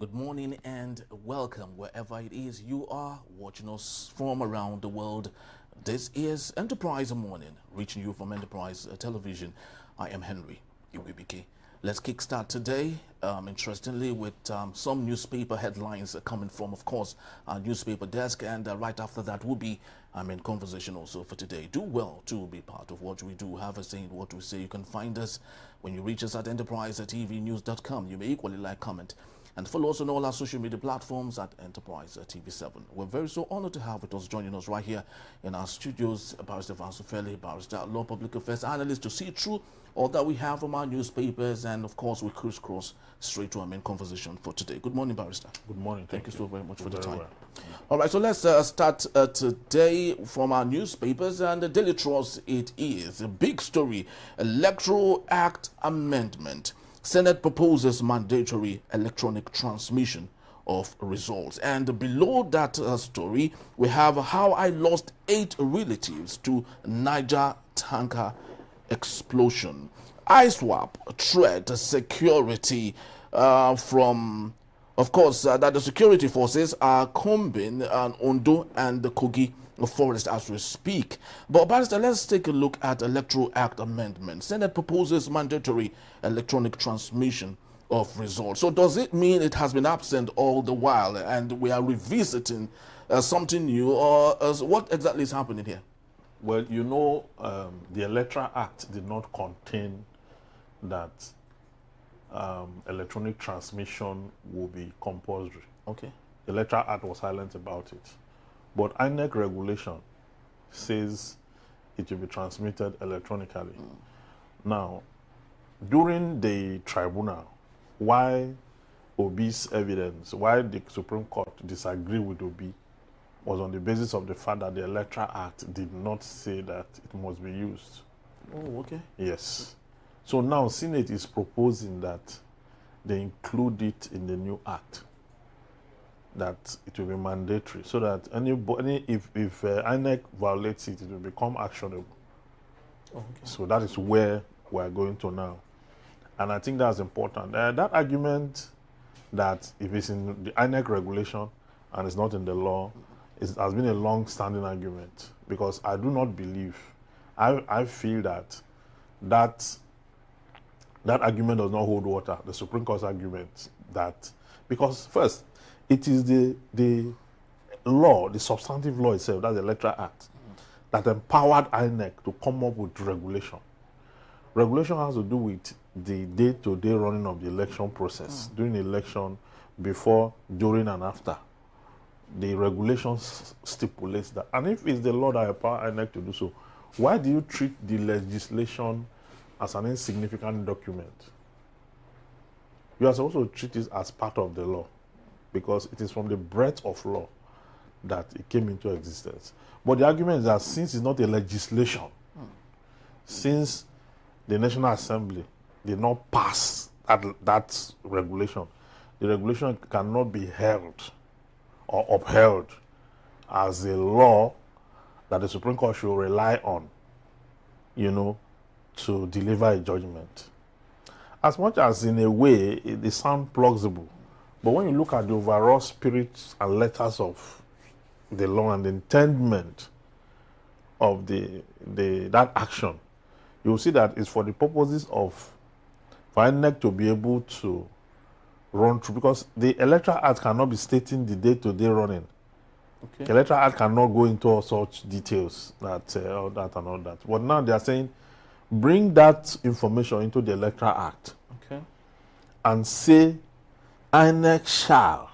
Good morning and welcome wherever it is you are watching us from around the world. This is Enterprise Morning, reaching you from Enterprise Television. I am Henry Iwibike. Let's kickstart today, interestingly, with some newspaper headlines coming from, of course, our newspaper desk. And right after that will be, in conversation also for today. Do well to be part of what we do. Have a say in what we say. You can find us when you reach us at enterprisetvnews.com. You may equally like, comment, and follow us on all our social media platforms at Enterprise TV7. We're very so honored to have with us, joining us right here in our studios, Barrister Vasufeli, Barrister Law Public Affairs Analyst, to see through all that we have from our newspapers. And of course, we crisscross straight to our main conversation for today. Good morning, Barrister. Good morning. Thank you so very much for the time. Well. All right, so let's start today from our newspapers. And the Daily Trust, it is a big story: Electoral Act Amendment. Senate proposes mandatory electronic transmission of results. And below that story, we have how I lost 8 relatives to Niger tanker explosion. ISWAP threat security from, of course, that the security forces are combing Ondo and the Kogi forest as we speak. But Barrister, let's take a look at Electoral Act Amendment. Senate proposes mandatory electronic transmission of results. So does it mean it has been absent all the while and we are revisiting something new, or what exactly is happening here? Well, you know, the Electoral Act did not contain that electronic transmission will be compulsory. Okay. The Electoral Act was silent about it. But INEC regulation says it will be transmitted electronically. Now, during the tribunal, why Obi's evidence, why the Supreme Court disagreed with Obi, was on the basis of the fact that the Electoral Act did not say that it must be used. Oh, okay. Yes. So now Senate is proposing that they include it in the new act, that it will be mandatory, so that if INEC violates it, it will become actionable. Oh, okay. So that is where we are going to now. And I think that's important. That argument that if it's in the INEC regulation and it's not in the law, it has been a long-standing argument, because I do not believe, I feel that argument does not hold water, the Supreme Court's argument, that, because first, it is the law, the substantive law itself, that's the Electoral Act, that empowered INEC to come up with regulation. Regulation has to do with the day-to-day running of the election process, during the election, before, during, and after. The regulations stipulates that. And if it's the law that empowers INEC to do so, why do you treat the legislation as an insignificant document? You are supposed to treat it as part of the law, because it is from the breadth of law that it came into existence. But the argument is that since it's not a legislation, since the National Assembly did not pass that regulation, the regulation cannot be held or upheld as a law that the Supreme Court should rely on, to deliver a judgment. As much as in a way it sounds plausible, but when you look at the overall spirit and letters of the law and the intendment of that action, you will see that it's for the purposes of INEC to be able to run through, because the Electoral Act cannot be stating the day-to-day running. Okay. The Electoral Act cannot go into all such details, that all that and all that. But now they are saying, bring that information into the Electoral Act, okay, and say INEC shall,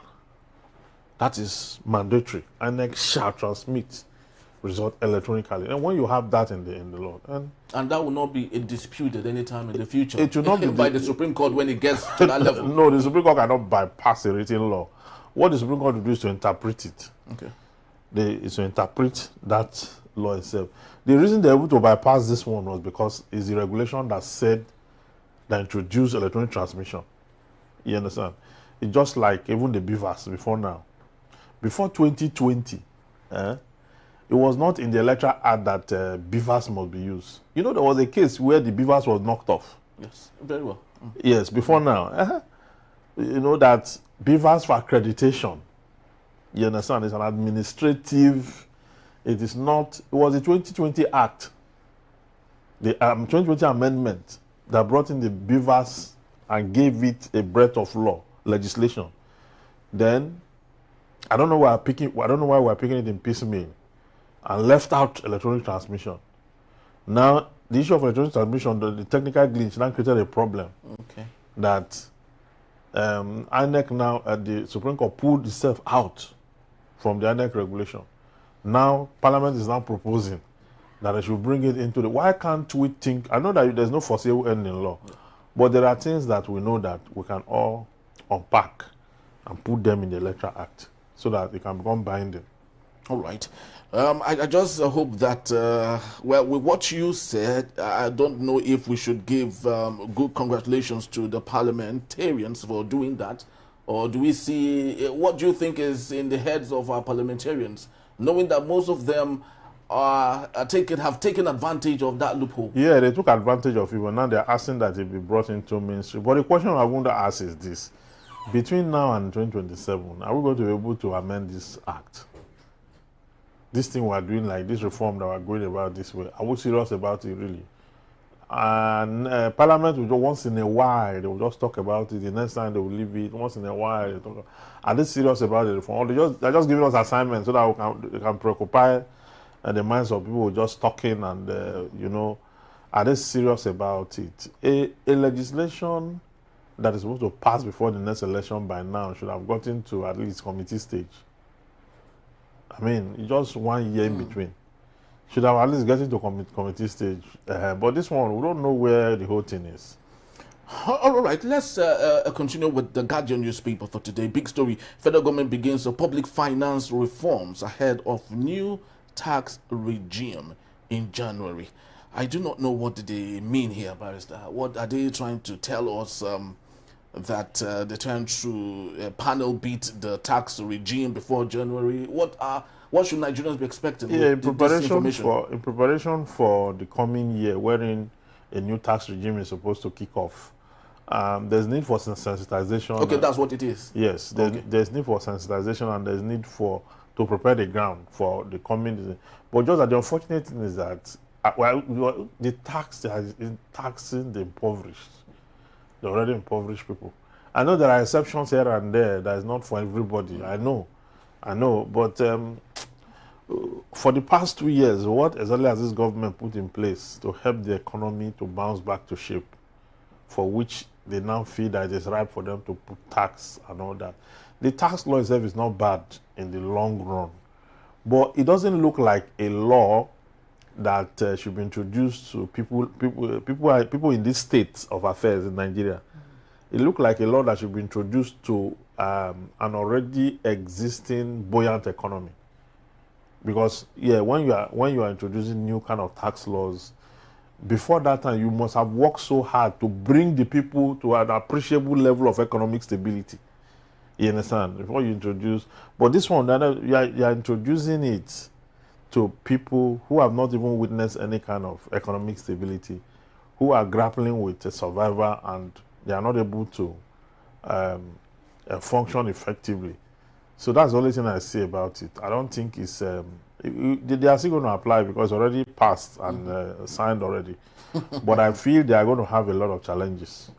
that is mandatory, INEC shall transmit result electronically. And when you have that in the law, and that will not be disputed any time in the future. It will not be by the Supreme Court when it gets to that level. No, the Supreme Court cannot bypass a written law. What the Supreme Court will do is to interpret it. Okay. Is to interpret that law itself. The reason they're able to bypass this one was because it's the regulation that introduced electronic transmission. You understand? It's just like even the beavers before now. Before 2020, it was not in the Electoral Act that beavers must be used. There was a case where the beavers was knocked off. Yes, very well. Yes, before now. you know, that beavers for accreditation, you understand, it's an administrative, it is not, it was the 2020 Act, the 2020 amendment that brought in the beavers and gave it a breadth of law, legislation. Then, I don't know why we're picking it in piecemeal and left out electronic transmission. Now, the issue of electronic transmission, the technical glitch now created a problem. Okay. That INEC now at the Supreme Court pulled itself out from the INEC regulation. Now, Parliament is now proposing that they should bring it into the... Why can't we think... I know that there's no foreseeable end in law, but there are things that we know that we can all unpack and put them in the Electoral Act so that it can become binding. All right. I just hope that, well, with what you said, I don't know if we should give good congratulations to the parliamentarians for doing that, or do we see, what do you think is in the heads of our parliamentarians, knowing that most of them have taken advantage of that loophole? Yeah, they took advantage of it, but now they're asking that it be brought into mainstream. But the question I want to ask is this. Between now and 2027, are we going to be able to amend this act? This thing we're doing, like this reform that we're going about this way, are we serious about it really? And Parliament will just once in a while, they will just talk about it. The next time they will leave it. Once in a while, they talk. Are they serious about the reform? Or they're just giving us assignments so that we can preoccupy the minds of people just talking and, you know, are they serious about it? A legislation that is supposed to pass before the next election by now should have gotten to at least committee stage. I mean, just 1 year in between. Should have at least gotten to committee stage. But this one, we don't know where the whole thing is. All right, let's continue with the Guardian newspaper for today. Big story. Federal government begins public finance reforms ahead of new tax regime in January. I do not know what they mean here, Barrister. What are they trying to tell us? That they're trying to panel beat the tax regime before January. What should Nigerians be expecting? Yeah, in preparation for the coming year, wherein a new tax regime is supposed to kick off, there's need for sensitization. Okay, that's what it is. Yes, there's need for sensitization and there's need to prepare the ground for the coming. But just that the unfortunate thing is that the tax is taxing the impoverished. The already impoverished people. I know there are exceptions here and there. That is not for everybody. I know. But for the past 2 years, what exactly has this government put in place to help the economy to bounce back to shape, for which they now feel that it is right for them to put tax and all that? The tax law itself is not bad in the long run, but it doesn't look like a law that should be introduced to people in this state of affairs in Nigeria. It looked like a law that should be introduced to an already existing buoyant economy. Because yeah, when you are introducing new kind of tax laws, before that time you must have worked so hard to bring the people to an appreciable level of economic stability. You understand? Before you introduce, but this one, you are introducing it to people who have not even witnessed any kind of economic stability, who are grappling with a survivor and they are not able to function effectively. So that's the only thing I say about it. I don't think it's... they are still going to apply because it's already passed and signed already. But I feel they are going to have a lot of challenges.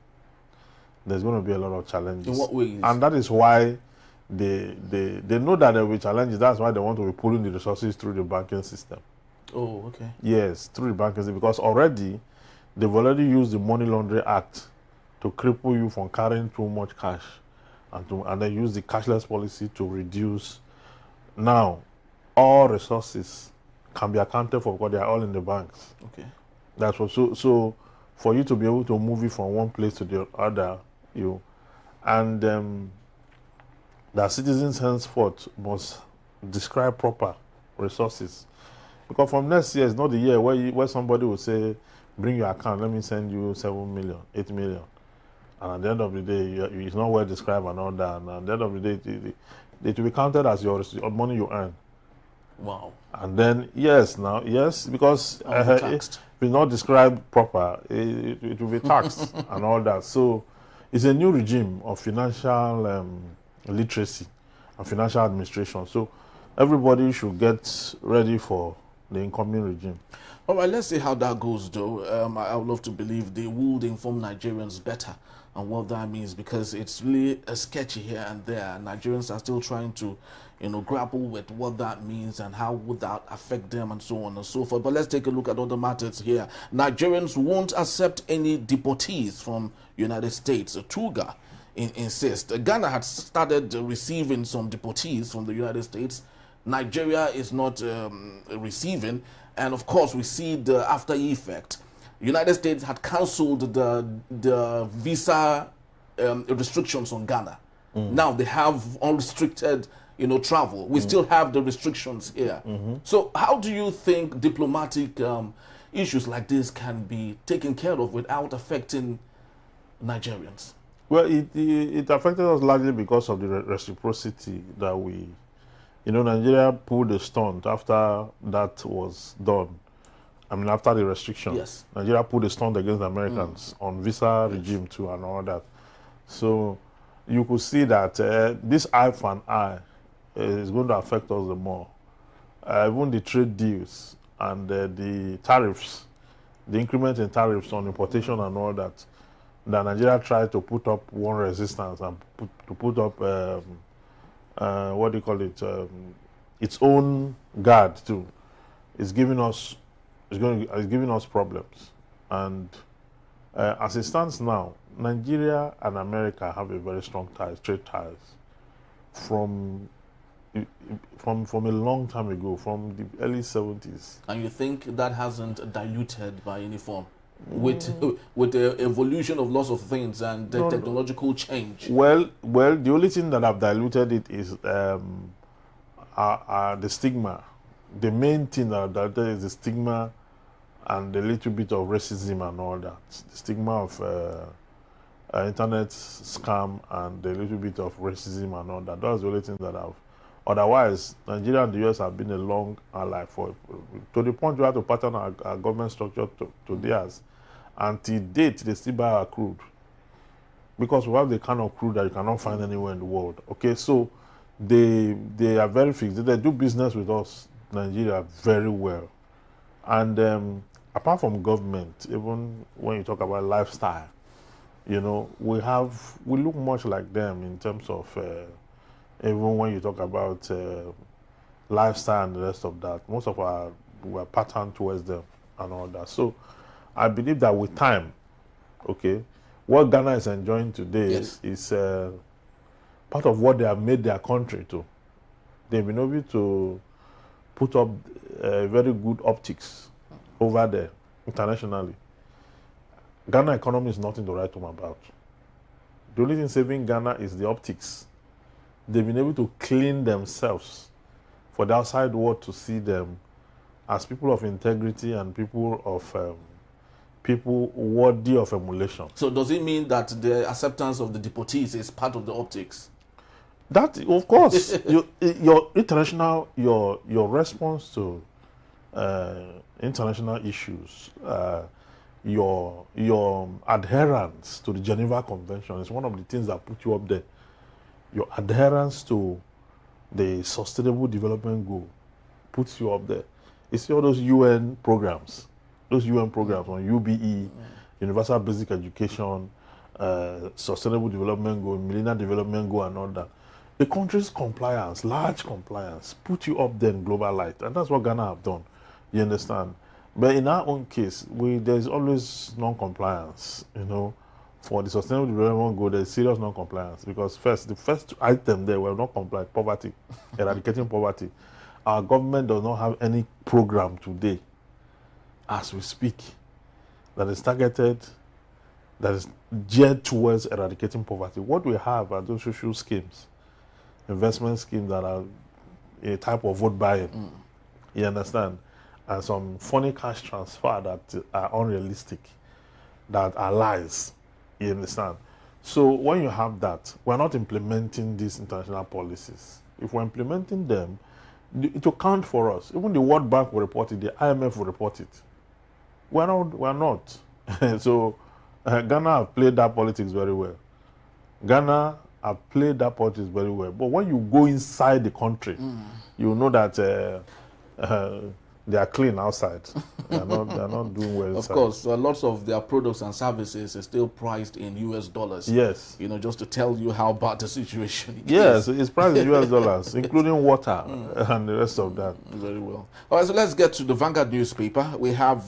There's going to be a lot of challenges. In what ways? And that is why they know that there will be challenges. That's why they want to be pulling the resources through the banking system. Oh, okay. Yes, through the banking system, because already they've already used the Money Laundering Act to cripple you from carrying too much cash, and then use the cashless policy to reduce. Now, all resources can be accounted for because they are all in the banks. Okay. That's what. So for you to be able to move it from one place to the other, that citizens henceforth must describe proper resources, because from next year is not the year where somebody will say, bring your account, let me send you 7 million, 8 million, and at the end of the day it's not well described and all that, and at the end of the day it will be counted as your money you earn. Wow. And then yes, because if it's not described proper, it will be taxed and all that. So it's a new regime of financial literacy and financial administration. So everybody should get ready for the incoming regime. All right, let's see how that goes, though. I would love to believe they would inform Nigerians better on what that means, because it's really sketchy here and there. Nigerians are still trying to, grapple with what that means and how would that affect them and so on and so forth. But let's take a look at other matters here. Nigerians won't accept any deportees from United States. Tuga insists. Ghana had started receiving some deportees from the United States. Nigeria is not receiving. And of course, we see the after effect. United States had cancelled the visa restrictions on Ghana. Now they have unrestricted, travel. We still have the restrictions here. So how do you think diplomatic issues like this can be taken care of without affecting Nigerians? Well, it affected us largely because of the reciprocity that we, Nigeria pulled a stunt after that was done. I mean, after the restriction. Yes. Nigeria pulled a stunt against the Americans on visa regime too and all that. So you could see that this eye for an eye is going to affect us the more. Even the trade deals and the tariffs, the increment in tariffs on importation and all that, that Nigeria tried to put up one resistance and put up what do you call it? Its own guard too. It's giving us problems. And as it stands now, Nigeria and America have a very strong trade ties from a long time ago, from the early 70s. And you think that hasn't diluted by any form? With the evolution of lots of things and the technological change? Well, the only thing that have diluted it is the stigma. The main thing that diluted is the stigma and a little bit of racism and all that. The stigma of internet scam and a little bit of racism and all that. That's the only thing that have. Otherwise, Nigeria and the US have been a long ally to the point we have to pattern our government structure to theirs. Until date, they still buy our crude. Because we have the kind of crude that you cannot find anywhere in the world. Okay, so they are very fixed. They do business with us, Nigeria, very well. And apart from government, even when you talk about lifestyle, we look much like them in terms of even when you talk about lifestyle and the rest of that. Most of we're patterned towards them and all that. So I believe that with time, okay, what Ghana is enjoying today is part of what they have made their country to. They've been able to put up very good optics over there internationally. Ghana economy is nothing to write home about. The only thing saving Ghana is the optics. They've been able to clean themselves for the outside world to see them as people of integrity and people worthy of emulation. So does it mean that the acceptance of the deportees is part of the optics? That, of course, your international, your response to international issues, your adherence to the Geneva Convention is one of the things that put you up there. Your adherence to the Sustainable Development Goal puts you up there. You see all those UN programs on UBE, Universal Basic Education, Sustainable Development Goal, Millennium Development Goal, and all that. The country's compliance, large compliance, put you up there in global light, and that's what Ghana have done. You understand? But in our own case, there's always non-compliance. For the Sustainable Development Goal, there's serious non-compliance because the first item there were not compliant, poverty, eradicating poverty. Our government does not have any program today, as we speak, that is targeted, that is geared towards eradicating poverty. What we have are those social schemes, investment schemes that are a type of vote buying. You understand? And some funny cash transfer that are unrealistic, that are lies. You understand? So when you have that, we're not implementing these international policies. If we're implementing them, it will count for us. Even the World Bank will report it, the IMF will report it. We're not. So Ghana have played that politics very well. Ghana have played that politics very well. But when you go inside the country, you know that they are clean outside. They are not doing well inside. Of course, lots of their products and services are still priced in US dollars. Yes. You know, just to tell you how bad the situation is. Yes, it's priced in US dollars, including water and the rest of that. Very well. All right, so let's get to the Vanguard newspaper. We have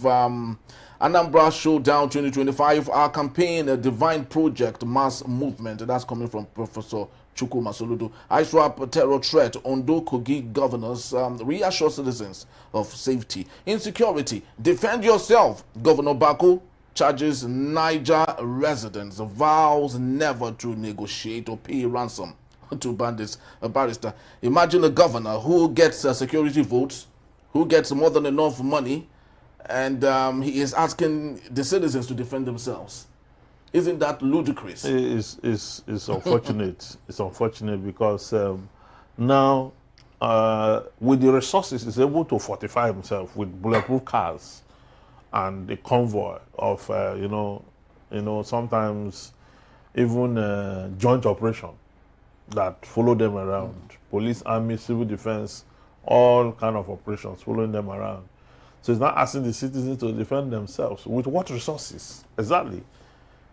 Anambra Showdown 2025, our campaign, a divine project, mass movement. That's coming from Professor Tukur Buratai. ISWAP terror threat, Ondo Kogi governors reassure citizens of safety. Insecurity, defend yourself. Governor Bako charges Niger residents, vows never to negotiate or pay ransom to bandits. A barrister, imagine a governor who gets security votes, who gets more than enough money, and he is asking the citizens to defend themselves. Isn't that ludicrous? It's unfortunate. It's unfortunate because now, with the resources, he's able to fortify himself with bulletproof cars and the convoy of, sometimes even joint operation that follow them around. Police, army, civil defense, all kind of operations following them around. So he's not asking the citizens to defend themselves. With what resources? Exactly.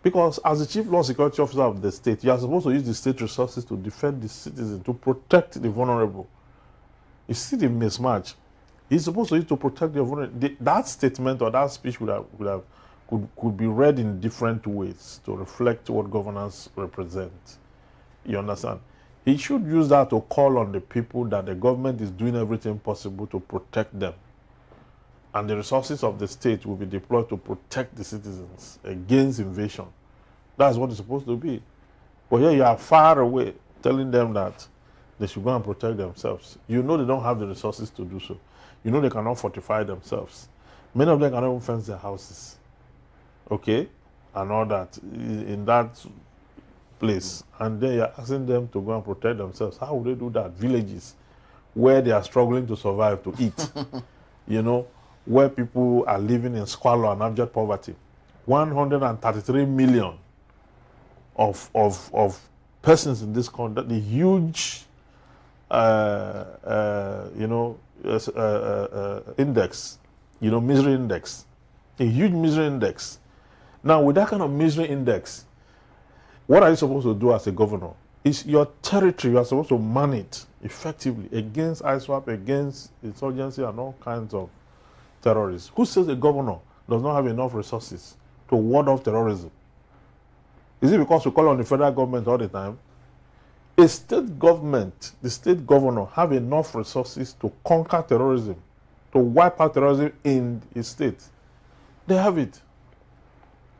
Because as the chief law security officer of the state, you are supposed to use the state resources to defend the citizen, to protect the vulnerable. You see the mismatch. He's supposed to use to protect the vulnerable. That statement or that speech could be read in different ways to reflect what governance represents. You understand? He should use that to call on the people that the government is doing everything possible to protect them. And the resources of the state will be deployed to protect the citizens against invasion. That's what it's supposed to be. But here you are far away telling them that they should go and protect themselves. You know they don't have the resources to do so. You know they cannot fortify themselves. Many of them cannot even fence their houses. Okay? And all that in that place. And then you're asking them to go and protect themselves. How would they do that? Villages where they are struggling to survive, to eat. Where people are living in squalor and abject poverty. 133 million of persons in this country, the huge, index, misery index, a huge misery index. Now, with that kind of misery index, what are you supposed to do as a governor? It's your territory. You are supposed to man it effectively against ISWAP, against insurgency and all kinds of terrorists. Who says the governor does not have enough resources to ward off terrorism? Is it because we call on the federal government all the time? A state government, the state governor, have enough resources to conquer terrorism, to wipe out terrorism in his state. They have it.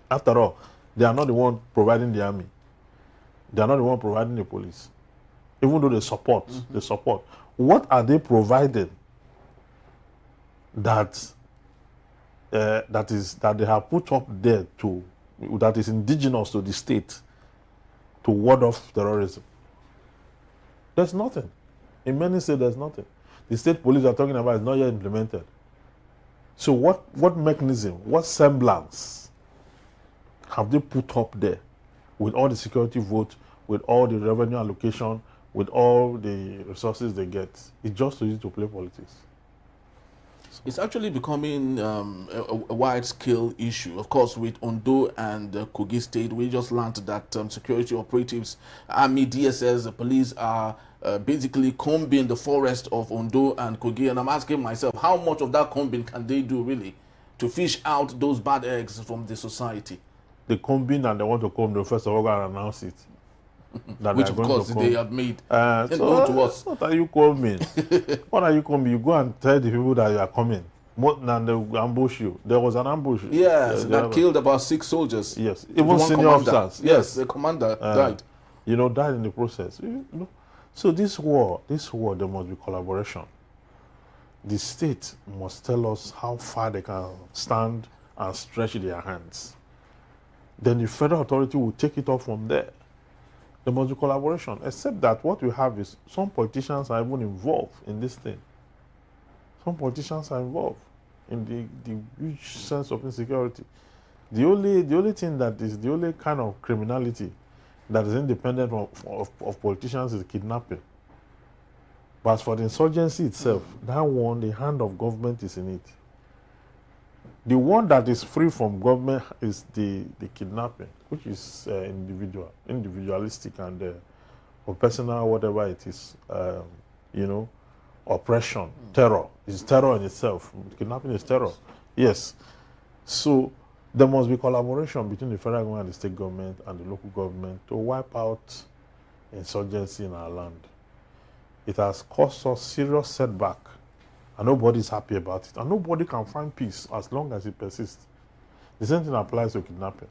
After all, they are not the one providing the army. They are not the one providing the police. Even though they support, What are they providing that they have put up there that is indigenous to the state to ward off terrorism? There's nothing. In many states, there's nothing. The state police are talking about is not yet implemented. So what mechanism, what semblance have they put up there with all the security votes, with all the revenue allocation, with all the resources they get? It's just to use to play politics. It's actually becoming a wide-scale issue. Of course, with Ondo and Kogi State, we just learned that security operatives, army, DSS, the police are basically combing the forest of Ondo and Kogi. And I'm asking myself, how much of that combing can they do, really, to fish out those bad eggs from the society? They combine and they want to comb, they first of all go and announce it. Which, of course, they have made. So to us. What are you coming? What are you coming? You go and tell the people that you are coming. More than they ambush you. There was an ambush. Yes, that killed about 6 soldiers. Yes, even senior officers. Yes, the commander died. Died in the process. So this war, there must be collaboration. The state must tell us how far they can stand and stretch their hands. Then the federal authority will take it off from there. There must be collaboration, except that what we have is some politicians are even involved in this thing. Some politicians are involved in the huge sense of insecurity. The only thing that is the only kind of criminality that is independent of politicians is kidnapping. But as for the insurgency itself, that one, the hand of government is in it. The one that is free from government is the kidnapping, which is individualistic and or personal, whatever it is, oppression, terror. It's terror in itself. Kidnapping is terror. Yes. So there must be collaboration between the federal government and the state government and the local government to wipe out insurgency in our land. It has caused us serious setback, and nobody is happy about it. And nobody can find peace as long as it persists. The same thing applies to kidnapping.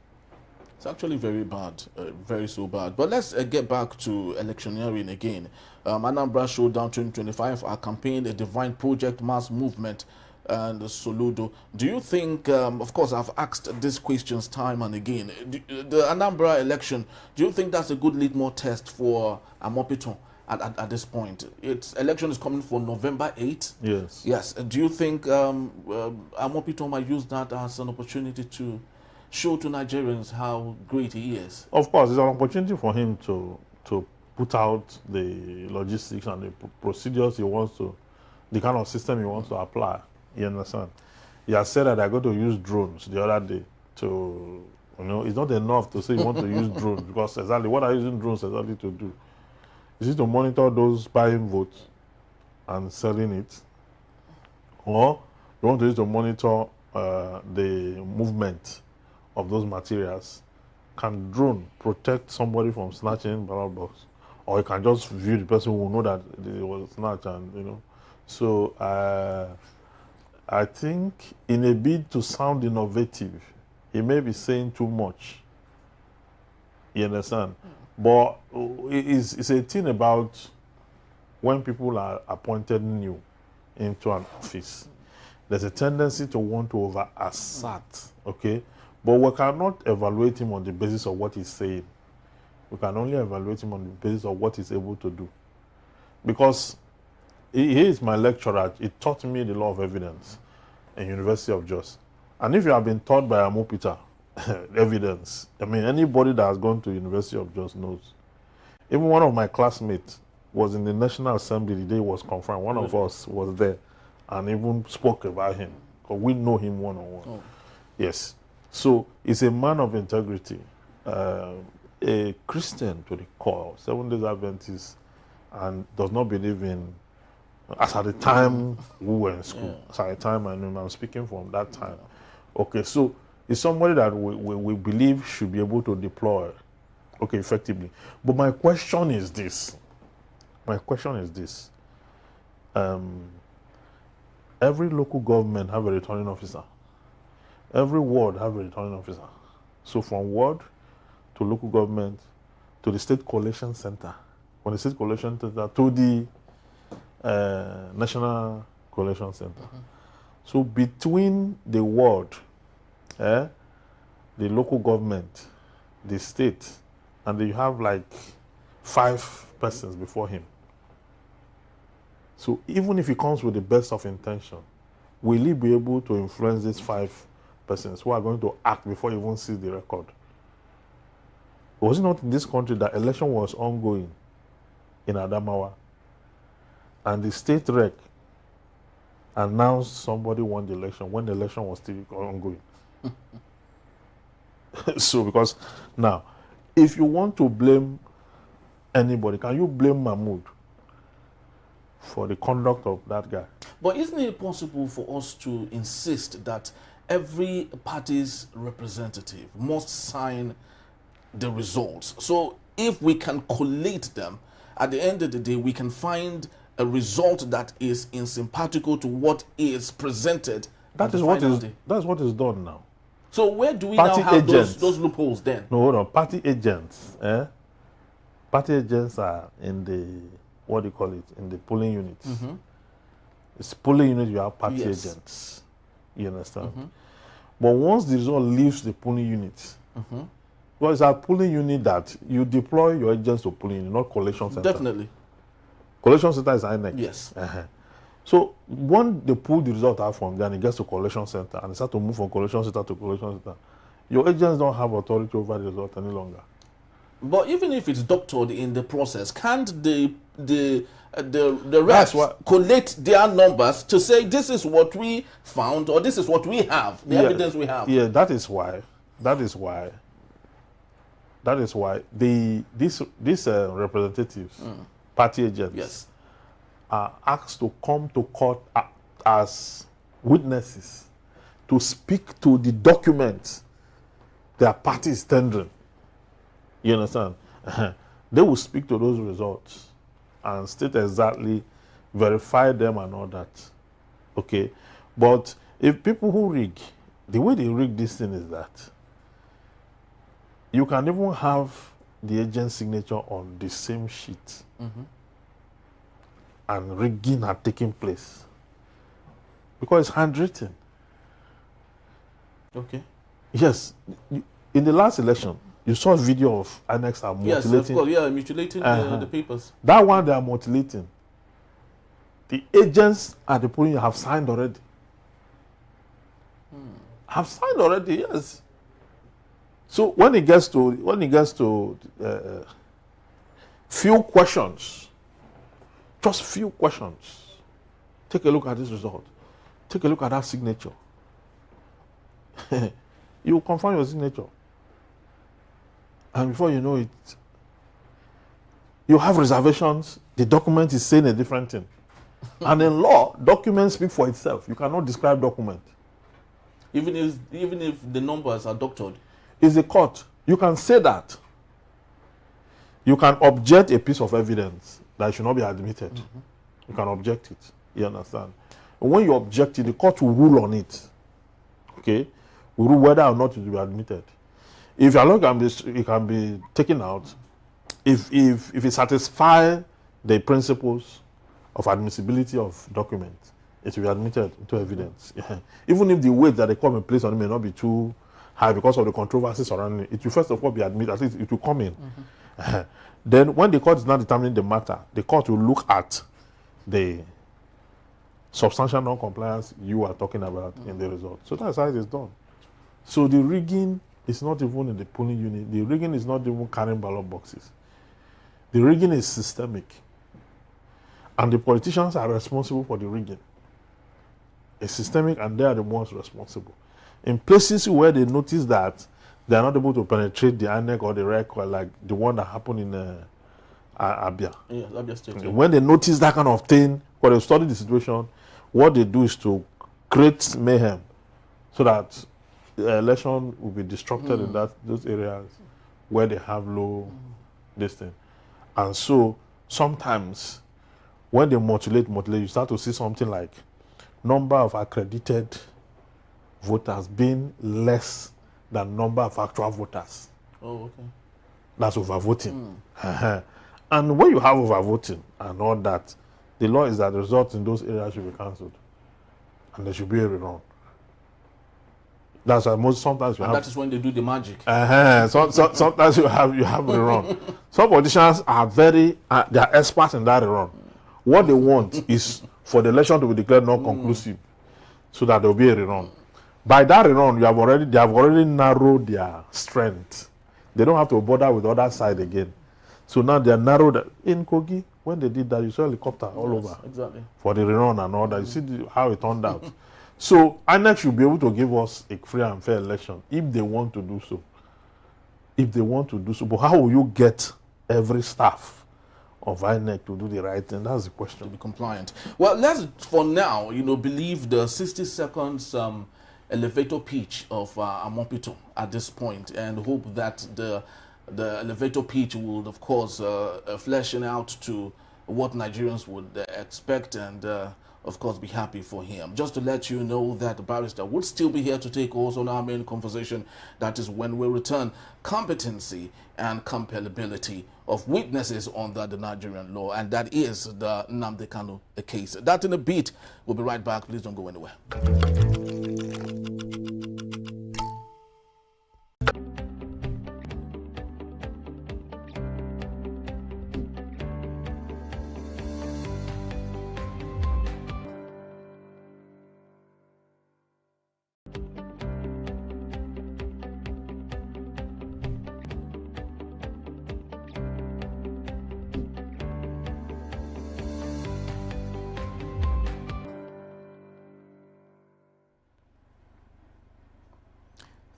It's actually very bad, very so bad. But let's get back to electioneering again. Anambra Showdown 2025, our campaign, a divine project, mass movement, and Soludo. Do you think, of course, I've asked these questions time and again, the Anambra election, do you think that's a good litmus test for Amopiton at this point? Its election is coming for November 8th. Yes. Yes. Do you think Amopiton might use that as an opportunity to show to Nigerians how great he is? Of course, it's an opportunity for him to put out the logistics and the procedures he wants to, the kind of system he wants to apply. You understand? He has said that they're going to use drones the other day to, it's not enough to say you want to use drones, because exactly what are you using drones exactly to do? Is it to monitor those buying votes and selling it? Or you want to use to monitor the movement of those materials? Can drone protect somebody from snatching ballot box? Or you can just view the person who will know that it was snatched and, So I think in a bid to sound innovative, he may be saying too much. You understand? But it's a thing about when people are appointed new into an office. There's a tendency to want to over-assert, okay? But we cannot evaluate him on the basis of what he's saying. We can only evaluate him on the basis of what he's able to do. Because he is my lecturer. He taught me the law of evidence in University of Jos. And if you have been taught by Amopita, evidence, anybody that has gone to University of Jos knows. Even one of my classmates was in the National Assembly the day he was confirmed. One of us was there and even spoke about him, because we know him one-on-one. Oh. Yes. So he's a man of integrity, a Christian to the core, Seventh-day Adventist, and does not believe in, as at the time we were in school, as at the time, I'm speaking from that time. Okay, so it's somebody that we believe should be able to deploy, okay, effectively. But my question is this. Every local government have a returning officer. Every ward have a returning officer. So from ward to local government to the state collation center, from the state collation center to the national collation center. So between the ward, the local government, the state, and you have like 5 persons before him. So even if he comes with the best of intention, will he be able to influence these 5 persons who are going to act before he even sees the record? Was it not in this country that election was ongoing in Adamawa, and the state rec announced somebody won the election when the election was still ongoing? So, because now, if you want to blame anybody, can you blame Mahmoud for the conduct of that guy? But isn't it possible for us to insist that every party's representative must sign the results? So if we can collate them, at the end of the day, we can find a result that is insympathical to what is presented. That's what is done now. So where do we Party now have agents. those loopholes then? No, hold on. Party agents. Party agents are in the, what do you call it, in the polling units. It's polling unit, you have party agents. You understand? But once the result leaves the polling unit, well, it's a polling unit that you deploy your agents to polling unit, not collation center. Definitely. Collation center is INEC. Yes. So when they pull the result out from there and it gets to collection center and they start to move from collection center to collection center, your agents don't have authority over the result any longer. But even if it's doctored in the process, can't the reps collate their numbers to say this is what we found or this is what we have, the evidence we have? Yeah, that is why these representatives, party agents, are asked to come to court as witnesses to speak to the documents their party is tendering. You understand? They will speak to those results and state exactly, verify them and all that. Okay? But if people who rig, the way they rig this thing is that you can even have the agent's signature on the same sheet and rigging had taken place because it's handwritten. Okay. Yes. In the last election, you saw a video of INEC are mutilating. Yes, of course, yeah, mutilating the papers. That one they are mutilating. The agents at the polling have signed already. Have signed already, yes. So when it gets to few questions, just few questions, take a look at this result. Take a look at that signature. You confirm your signature. And before you know it, you have reservations. The document is saying a different thing. And in law, documents speak for itself. You cannot describe document. Even if the numbers are doctored. It's a court. You can say that. You can object a piece of evidence that should not be admitted. You can object it. You understand? And when you object it, the court will rule on it. Okay? Will rule whether or not it will be admitted. If your law it can be taken out, if it satisfies the principles of admissibility of documents, it will be admitted into evidence. Even if the weight that they come and place on it may not be too high because of the controversy surrounding it, it will first of all be admitted, at least it will come in. Then when the court is not determining the matter, the court will look at the substantial non-compliance you are talking about in the result. So that's how it is done. So the rigging is not even in the polling unit. The rigging is not even carrying ballot boxes. The rigging is systemic. And the politicians are responsible for the rigging. It's systemic and they are the ones responsible. In places where they notice that they are not able to penetrate the INEC or the REC, or like the one that happened in Abia. Yeah, Abia State. Yeah. When they notice that kind of thing, when they study the situation, what they do is to create mayhem so that the election will be disrupted in those areas where they have low this thing. And so sometimes when they modulate, you start to see something like number of accredited voters being less than number of actual voters. Oh, okay. That's overvoting. And when you have overvoting and all that, the law is that the results in those areas should be cancelled. And there should be a rerun. That's why sometimes you have. That is when they do the magic. Sometimes you have a rerun. Some politicians are they are experts in that rerun. What they want is for the election to be declared non-conclusive, so that there will be a rerun. By that rerun, they have already narrowed their strength. They don't have to bother with the other side again. So now they are narrowed. In Kogi, when they did that, you saw helicopter all over for the rerun and all that. You see how it turned out. So INEC should be able to give us a free and fair election if they want to do so. If they want to do so. But how will you get every staff of INEC to do the right thing? That's the question. To be compliant. Well, let's, for now, believe the 60 seconds elevator pitch of Amopito at this point and hope that the elevator pitch will, of course, fleshing out to what Nigerians would expect and of course, be happy for him. Just to let you know that the barrister would still be here to take us on our main conversation. That is when we return competency and compellability of witnesses under the Nigerian law. And that is the Nnamdi Kanu case. That in a bit. We'll be right back. Please don't go anywhere.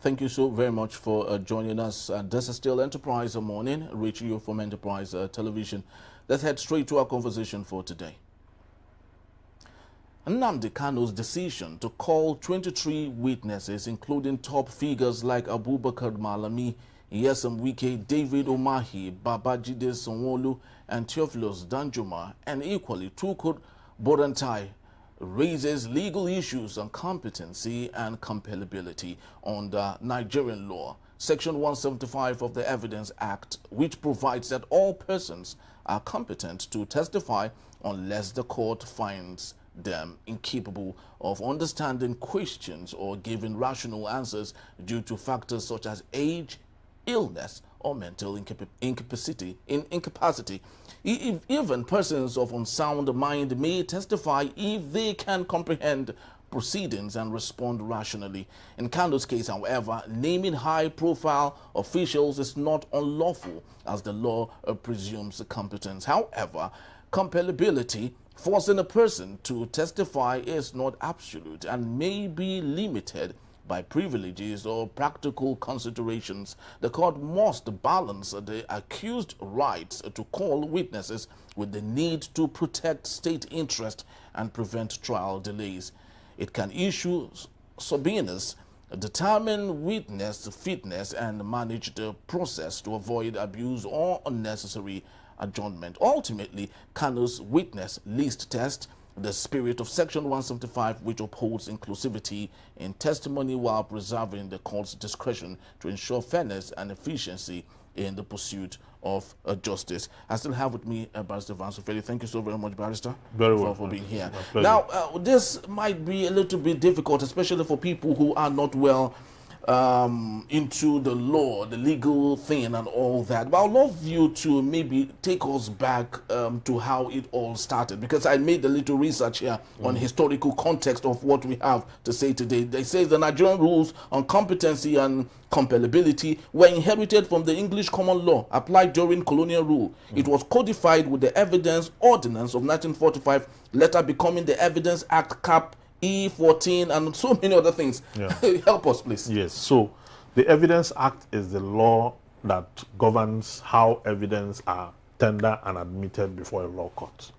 Thank you so very much for joining us. This is still Enterprise Morning, reaching you from Enterprise Television. Let's head straight to our conversation for today. Nnamdi Kanu's decision to call 23 witnesses, including top figures like Abubakar Malami, Nyesom Wike, David Umahi, Babajide Sanwo-Olu, and Theophilus Danjuma, and equally Tukur Buratai, raises legal issues on competency and compellability under Nigerian law. Section 175 of the Evidence Act, which provides that all persons are competent to testify unless the court finds them incapable of understanding questions or giving rational answers due to factors such as age, illness, or mental incapacity. Even persons of unsound mind may testify if they can comprehend proceedings and respond rationally. In Kanu's case, however, naming high-profile officials is not unlawful, as the law presumes competence. However, compellability, forcing a person to testify, is not absolute and may be limited by privileges or practical considerations. The court must balance the accused's rights to call witnesses with the need to protect state interest and prevent trial delays. It can issue subpoenas, determine witness fitness, and manage the process to avoid abuse or unnecessary adjournment. Ultimately, Kanu's witness list test the spirit of Section 175, which upholds inclusivity in testimony while preserving the court's discretion to ensure fairness and efficiency in the pursuit of justice. I still have with me Barrister Vansufeli. Thank you so very much, Barrister, for being here. Now, this might be a little bit difficult, especially for people who are not well into the law, the legal thing and all that. But I'd love you to maybe take us back to how it all started, because I made a little research here on historical context of what we have to say today. They say the Nigerian rules on competency and compellability were inherited from the English common law applied during colonial rule. It was codified with the Evidence Ordinance of 1945, later becoming the Evidence Act Cap E14 and so many other things. Yeah. Help us, please. Yes, so the Evidence Act is the law that governs how evidence are tendered and admitted before a law court.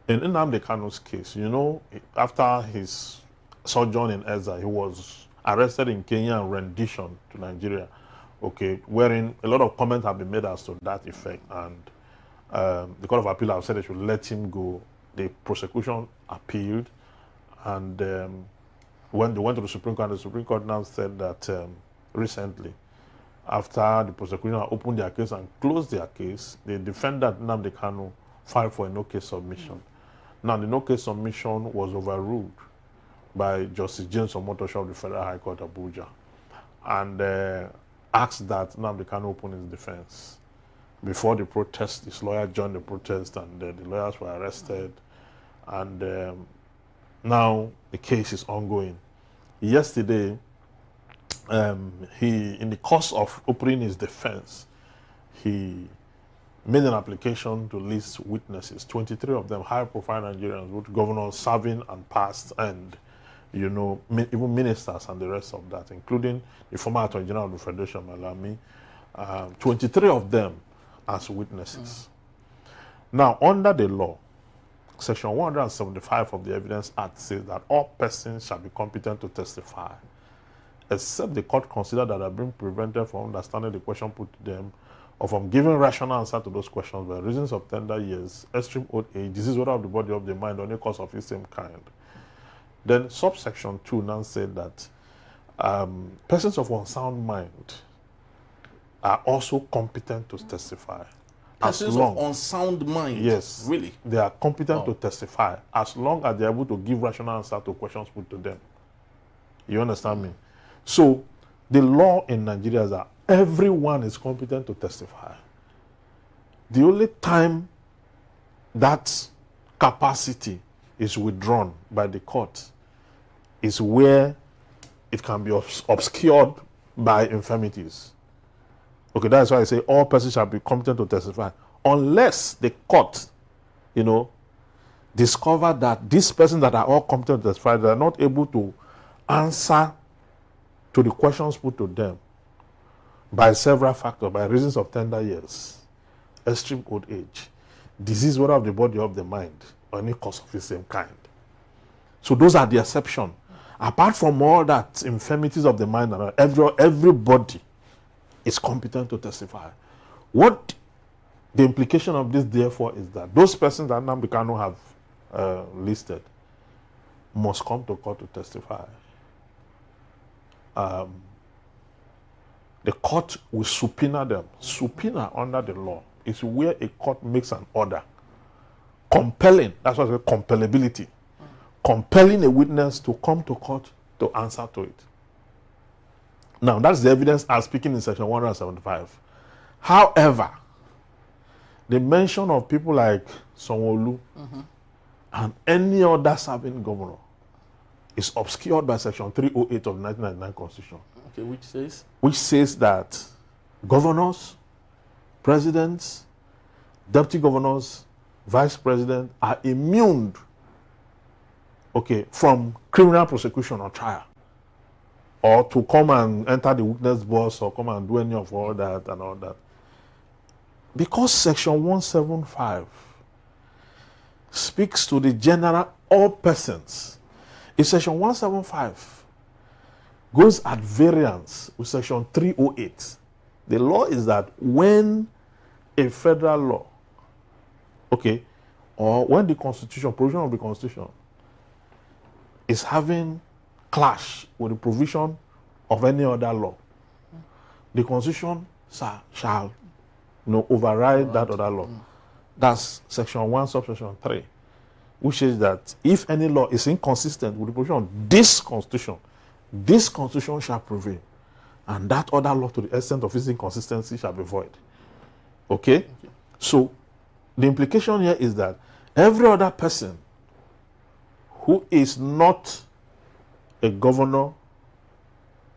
In Nnamdi Kanu's case, you know, after his sojourn in exile, he was arrested in Kenya and rendition to Nigeria, okay, wherein a lot of comments have been made as to that effect, and the Court of Appeal have said they should let him go. The prosecution appealed, and when they went to the Supreme Court now said that recently, after the prosecution opened their case and closed their case, the defendant, Nnamdi Kanu, filed for a no-case submission. Now, the no-case submission was overruled by Justice Nyesom Wike of the Federal High Court, Abuja, and asked that Nnamdi Kanu open his defense. Before the protest, his lawyer joined the protest, and the lawyers were arrested, and now the case is ongoing. Yesterday, in the course of opening his defense, he made an application to list witnesses, 23 of them high-profile Nigerians, with governors serving and past, and you know, even ministers and the rest of that, including the former Attorney General of the Federation, Malami, 23 of them as witnesses. Now, under the law, Section 175 of the Evidence Act says that all persons shall be competent to testify, except the court consider that they are being prevented from understanding the question put to them or from giving rational answer to those questions by reasons of tender years, extreme old age, disorder of the body of the mind, or any cause of the same kind. Then subsection 2 now said that persons of unsound mind are also competent to testify. Persons of unsound mind? Yes. Really? They are competent to testify as long as they are able to give rational answer to questions put to them. You understand me? So, the law in Nigeria is that everyone is competent to testify. The only time that capacity is withdrawn by the court is where it can be obscured by infirmities. Okay, that's why I say all persons shall be competent to testify, unless the court, you know, discover that these persons that are all competent to testify, they are not able to answer to the questions put to them by several factors, by reasons of tender years, extreme old age, disease, whether of the body or of the mind, or any cause of the same kind. So those are the exception. Apart from all that, infirmities of the mind, and everybody is competent to testify. What the implication of this, therefore, is that those persons that Nnamdi Kanu have listed must come to court to testify. The court will subpoena them. Subpoena under the law is where a court makes an order compelling, that's what it's called, compellability, compelling a witness to come to court to answer to it. Now, that's the evidence as speaking in section 175. However, the mention of people like Sanwo-Olu and any other serving governor is obscured by section 308 of the 1999 Constitution. Okay, which says? Which says that governors, presidents, deputy governors, vice president are immune, okay, from criminal prosecution or trial, or to come and enter the witness box or come and do any of all that and all that. Because section 175 speaks to the general all persons, if section 175 goes at variance with section 308, the law is that when a federal law, okay, or when the Constitution, provision of the Constitution, is having clash with the provision of any other law, the Constitution shall override that other law. That's section 1, subsection 3, which says that if any law is inconsistent with the provision of this Constitution shall prevail, and that other law, to the extent of its inconsistency, shall be void. Okay? So, the implication here is that every other person who is not a governor,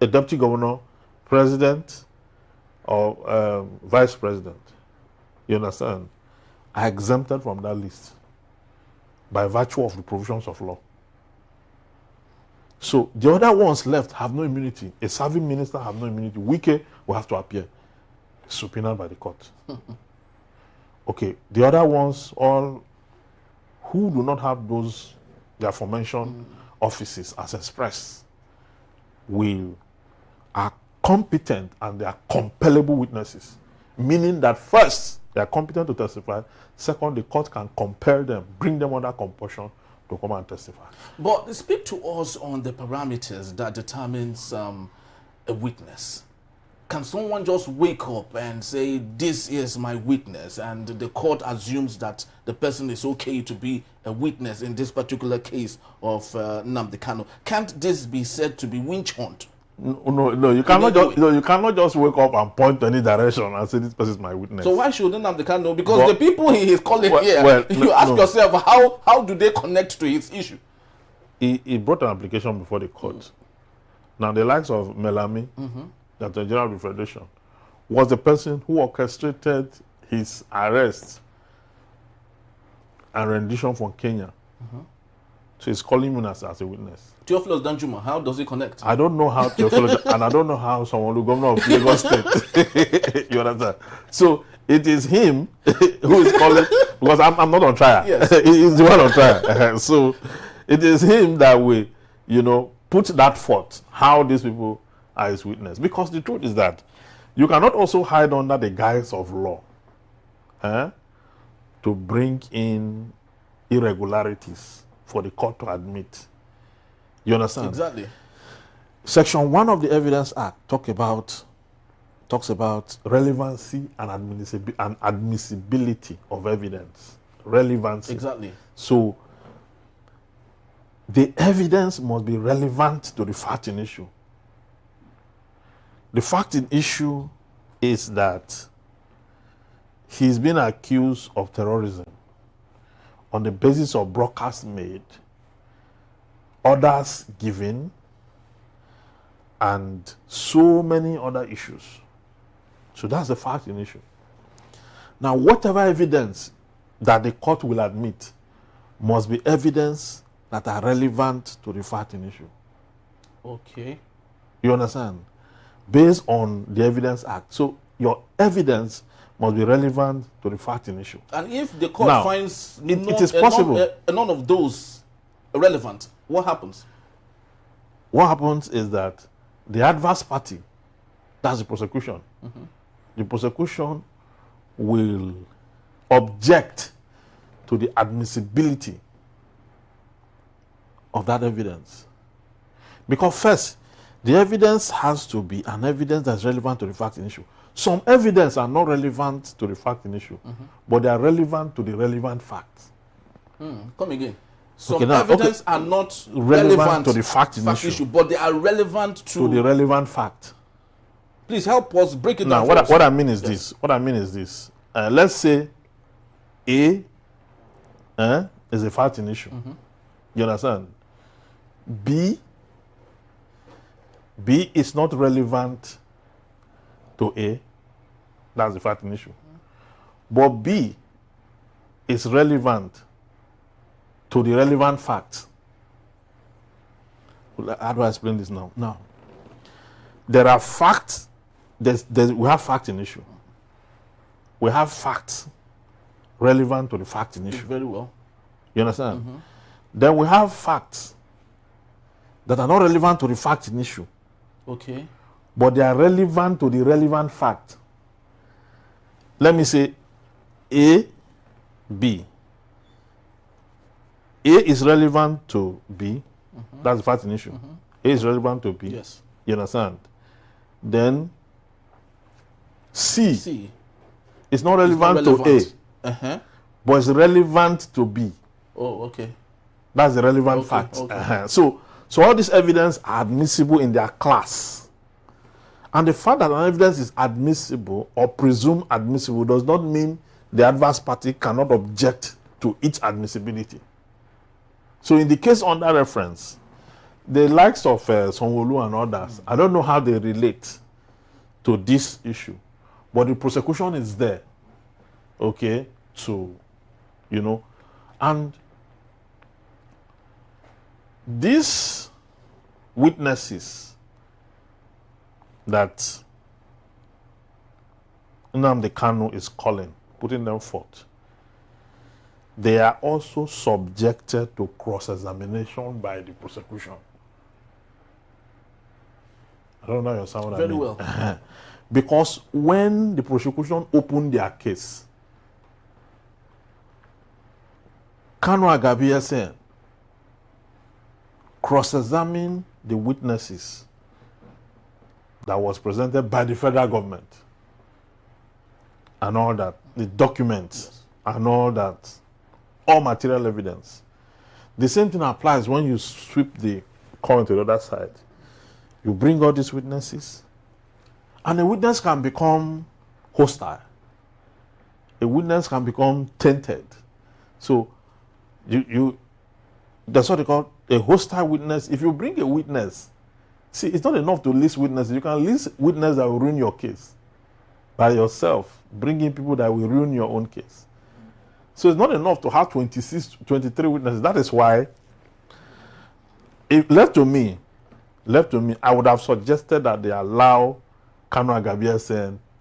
a deputy governor, president, or vice president, you understand, are exempted from that list by virtue of the provisions of law. So the other ones left have no immunity. A serving minister have no immunity. Wike will have to appear, subpoenaed by the court. Okay, the other ones, all who do not have those, the aforementioned offices as expressed, are competent and they are compellable witnesses. Meaning that first, they are competent to testify. Second, the court can compel them, bring them under compulsion to come and testify. But speak to us on the parameters that determines a witness. Can someone just wake up and say, this is my witness, and the court assumes that the person is okay to be a witness in this particular case of Nnamdi Kanu? Can't this be said to be winch hunt? No, you cannot just wake up and point to any direction and say this person is my witness. So why should Nnamdi Kanu? Because the people he is calling here, you ask yourself, how do they connect to his issue? He brought an application before the court. Now, the likes of Malami, the Attorney General of the Federation, was the person who orchestrated his arrest and rendition from Kenya. So he's calling him as a witness. Theophilus Danjuma, how does he connect? I don't know how Theophilus, and I don't know how someone, the governor of Lagos State, you understand? So it is him who is calling, because I'm not on trial. Yes. He's the one on trial. So it is him that will, put that forth, how these people are his witness. Because the truth is that you cannot also hide under the guise of law to bring in irregularities for the court to admit. You understand? Exactly. Section 1 of the Evidence Act talks about relevancy and admissibility of evidence. Relevancy. Exactly. So the evidence must be relevant to the fact in issue. The fact in issue is that he's been accused of terrorism on the basis of broadcasts made, orders given, and so many other issues. So that's the fact in issue. Now, whatever evidence that the court will admit must be evidence that are relevant to the fact in issue. Okay. You understand? Based on the Evidence Act. So your evidence must be relevant to the fact in issue. And if the court Now, finds it is possible. none of those relevant, what happens? What happens is that the adverse party, that's the prosecution, the prosecution will object to the admissibility of that evidence. Because first, the evidence has to be an evidence that's relevant to the fact in issue. Some evidence are not relevant to the fact in issue, but they are relevant to the relevant facts. Come again. Some evidence are not relevant to the fact in issue, but they are relevant to the relevant fact. Please help us break it down. Now, what I mean is this. What I mean is this. Let's say A is a fact in issue. You understand? B is not relevant to A. That's the fact in issue. But B is relevant to the relevant fact. How do I explain this now? Now, there are facts. We have fact in issue. We have facts relevant to the fact in issue. Very well. You understand? Then we have facts that are not relevant to the fact in issue. Okay. But they are relevant to the relevant fact. Let me say A, B. A is relevant to B. That's the fact in issue. A is relevant to B. Yes. You understand? Then C is not relevant to A, but it's relevant to B. Oh, okay. That's the relevant fact. Okay. So all this evidence are admissible in their class. And the fact that an evidence is admissible or presumed admissible does not mean the adverse party cannot object to its admissibility. So in the case under reference, the likes of Sanwo-Olu and others, I don't know how they relate to this issue, but the prosecution is there, okay, to, and these witnesses that Nnamdi Kanu is calling, putting them forth, they are also subjected to cross-examination by the prosecution. I don't know if you understand what I mean. Very well. Because when the prosecution opened their case, Kanu Agabia said, cross-examine the witnesses that was presented by the federal government and all that, the documents and all that, all material evidence. The same thing applies when you sweep the coin to the other side. You bring all these witnesses, and a witness can become hostile. A witness can become tainted. So that's what they call a hostile witness. If you bring a witness, see, it's not enough to list witnesses. You can list witnesses that will ruin your case by yourself, bringing people that will ruin your own case. So it's not enough to have 26, 23 witnesses. That is why, if left to me, I would have suggested that they allow Kanu Agabia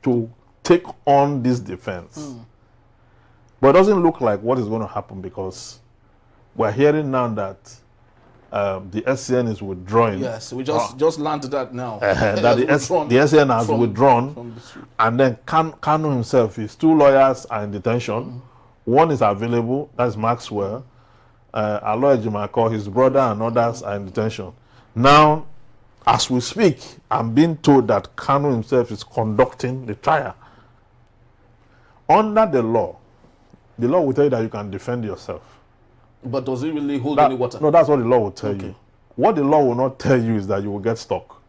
to take on this defense. But it doesn't look like what is going to happen, because we're hearing now that the SCN is withdrawing. Yes, we just learned that now. That the SCN has withdrawn, and then Kanu himself, his two lawyers are in detention. One is available, that's Maxwell. Aloy Jimako, his brother, and others are in detention. Now, as we speak, I'm being told that Kanu himself is conducting the trial. Under the law will tell you that you can defend yourself. But does it really hold any water? No, that's what the law will tell you. What the law will not tell you is that you will get stuck.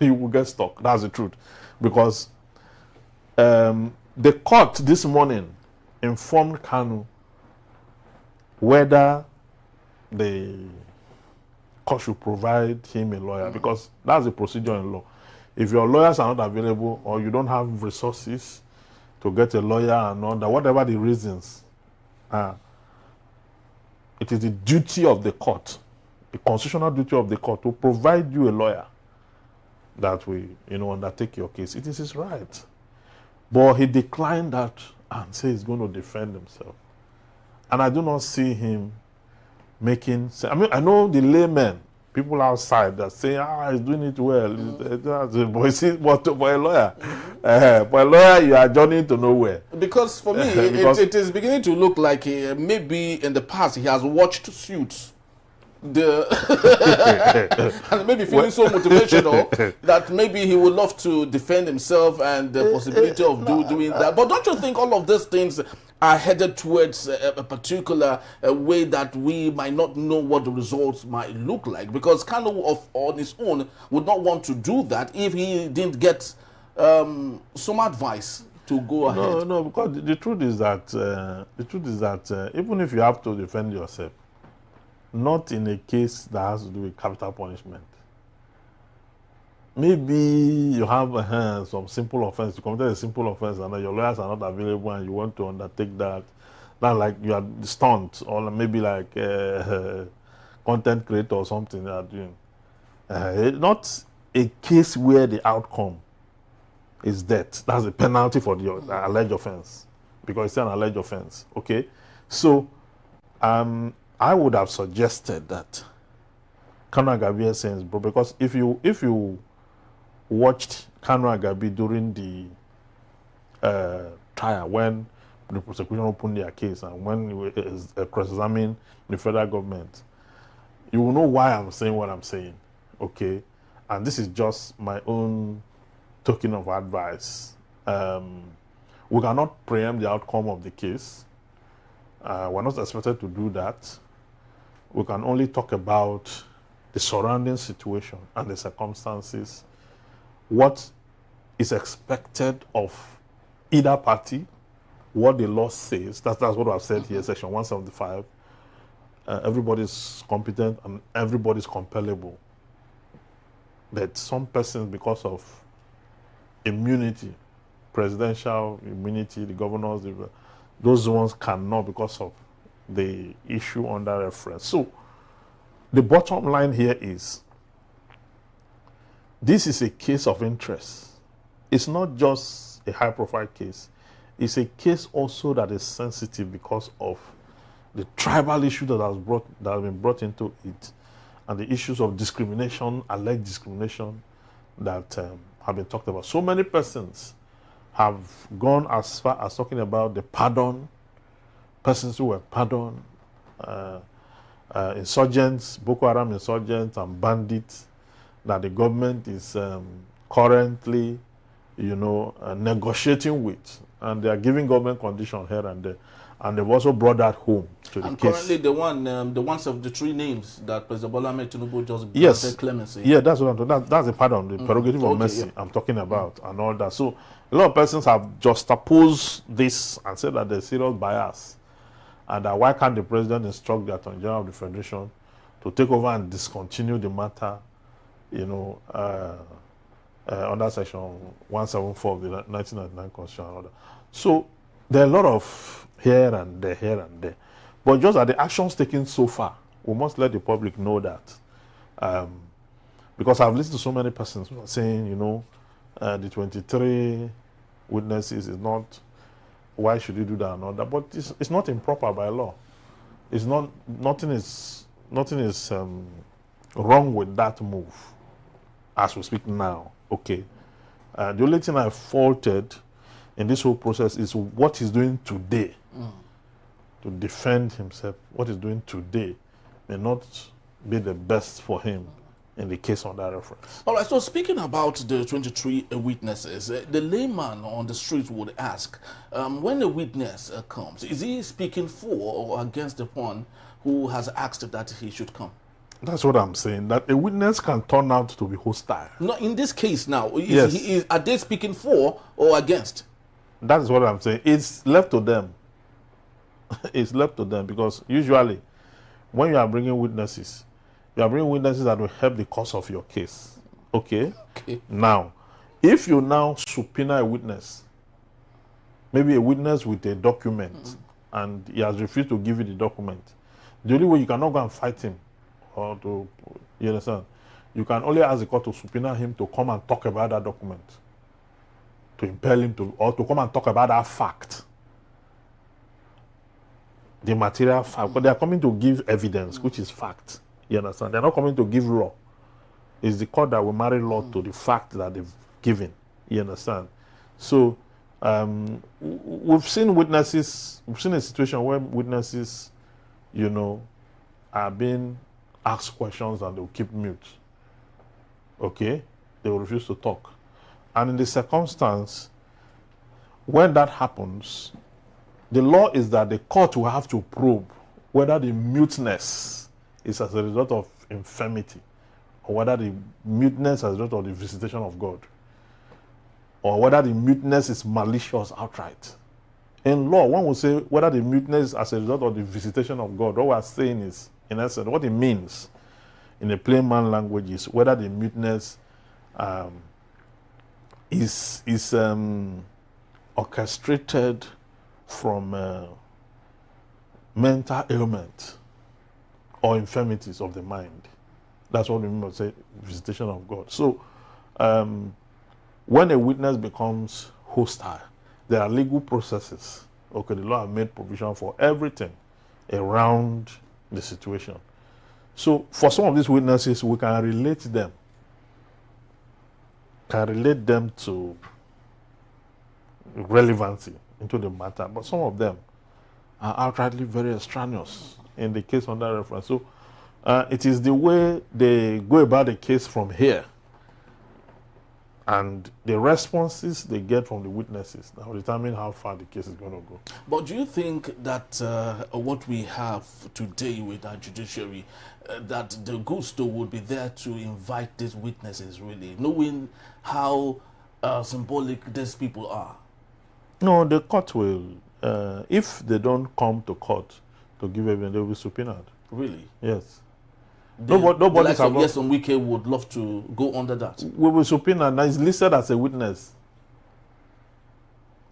You will get stuck. That's the truth. Because the court this morning informed Kanu whether the court should provide him a lawyer, because that's the procedure in law. If your lawyers are not available, or you don't have resources to get a lawyer and all that, whatever the reasons, it is the duty of the court the constitutional duty of the court to provide you a lawyer that will, undertake your case. It is his right. But he declined that and said he's going to defend himself. And I do not see him making sense. I mean, I know the laymen, people outside that say, he's doing it well. But for a lawyer, you are journeying to nowhere. Because for me, it is beginning to look like maybe in the past he has watched Suits. And maybe feeling so motivational that maybe he would love to defend himself and the possibility of doing that. But don't you think all of these things are headed towards a particular way that we might not know what the results might look like? Because Kanu on his own would not want to do that if he didn't get some advice to go ahead. No, because the truth is that even if you have to defend yourself, not in a case that has to do with capital punishment. Maybe you have some simple offense, you committed a simple offense and your lawyers are not available and you want to undertake that. Not like you are stunt or maybe like content creator or something you are doing. Not a case where the outcome is death. That's the penalty for the alleged offense because it's an alleged offense. Okay? So, I would have suggested that Kanu Agabi sends, bro, because if you watched Kanu Agabi during the trial when the prosecution opened their case and when he was cross-examining the federal government, you will know why I'm saying what I'm saying, okay? And this is just my own token of advice. We cannot preempt the outcome of the case. We're not expected to do that. We can only talk about the surrounding situation and the circumstances, what is expected of either party, what the law says. That's what I've said here, Section 175. Everybody's competent and everybody's compellable. But some persons, because of immunity, presidential immunity, the governors, those ones cannot because of the issue under reference. So the bottom line here is this is a case of interest. It's not just a high-profile case. It's a case also that is sensitive because of the tribal issue that has been brought into it and the issues of discrimination, alleged discrimination that have been talked about. So many persons have gone as far as talking about the pardon, persons who were pardoned, insurgents, Boko Haram insurgents and bandits that the government is currently, negotiating with, and they are giving government conditions here and there, and they've also brought that home to the case. Currently, the ones of the three names that President Bola Ahmed Tinubu just granted clemency. Yeah, that's what I'm talking. That's the pardon, the prerogative of mercy I'm talking about, and all that. So a lot of persons have juxtaposed this and said that there's serious bias, and that why can't the president instruct the Attorney General of the Federation to take over and discontinue the matter, under Section 174 of the 1999 Constitution and all that. So there are a lot of here and there. But just at the actions taken so far, we must let the public know that. Because I've listened to so many persons who are saying, the 23 witnesses is not, why should you do that and all that? But it's not improper by law. It's not, nothing is wrong with that move as we speak now. Okay. The only thing I faulted in this whole process is what he's doing today to defend himself. What he's doing today may not be the best for him in the case on that reference. All right, so speaking about the 23 witnesses, the layman on the street would ask, when a witness comes, is he speaking for or against the one who has asked that he should come? That's what I'm saying, that a witness can turn out to be hostile. No, in this case now, yes. Are they speaking for or against? That's what I'm saying. It's left to them. It's left to them because usually when you are bringing witnesses, you are bringing witnesses that will help the cause of your case. Okay? Now, if you now subpoena a witness, maybe a witness with a document, and he has refused to give you the document, the only way you cannot go and fight him or to, you understand? You can only ask the court to subpoena him to come and talk about that document, to impel him to, or to come and talk about that fact, the material fact. But they are coming to give evidence, which is fact. You understand? They're not coming to give law. It's the court that will marry law to the fact that they've given. You understand? So we've seen witnesses. We've seen a situation where witnesses, you know, are being asked questions and they'll keep mute. Okay? They will refuse to talk. And in the circumstance, when that happens, the law is that the court will have to probe whether the muteness is as a result of infirmity, or whether the muteness is as a result of the visitation of God, or whether the muteness is malicious outright. In law, one will say whether the muteness is as a result of the visitation of God. What we're saying is, in essence, what it means in a plain man language is whether the muteness is orchestrated from mental ailment or infirmities of the mind. That's what we mean by say visitation of God. So when a witness becomes hostile, there are legal processes. Okay, the law have made provision for everything around the situation. So for some of these witnesses, we can relate them to relevancy into the matter, but some of them are outrightly very extraneous in the case under reference. So it is the way they go about the case from here and the responses they get from the witnesses that will determine how far the case is going to go. But do you think that what we have today with our judiciary, that the gusto would be there to invite these witnesses, really, knowing how symbolic these people are? No, the court will, if they don't come to court to give evidence, they will be subpoenaed. Really? Yes. Nobody like Nyesom Wike would love to go under that. We will subpoena, and he's listed as a witness.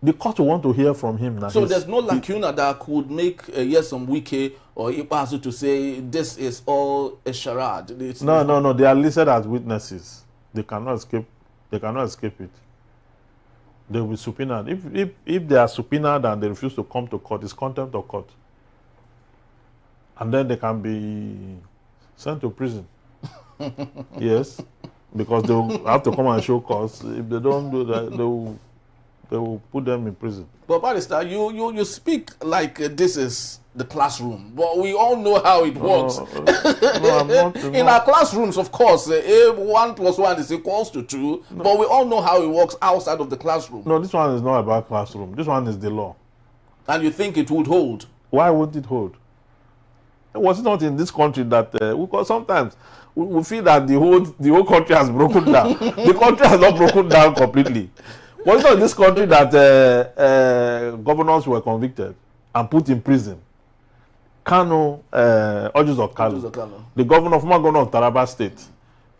The court will want to hear from him. So there's no lacuna that could make Nyesom Wike or Ipazu to say this is all a charade. No. They are listed as witnesses. They cannot escape. They cannot escape it. They will be subpoenaed. If they are subpoenaed and they refuse to come to court, it's contempt of court. And then they can be sent to prison. Yes, because they will have to come and show cause. If they don't do that, they will put them in prison. But Barrister, you speak like this is the classroom, but we all know how it works. No, I'm not. In our classrooms, of course, 1 + 1 is equals to 2, but we all know how it works outside of the classroom. No, this one is not about classroom. This one is the law. And you think it would hold? Why won't it hold? Was it not in this country that because sometimes we feel that the whole country has broken down. The country has not broken down completely. Was it not in this country that governors were convicted and put in prison? Kanu, Ojuzo Kanu, the former governor of Taraba State,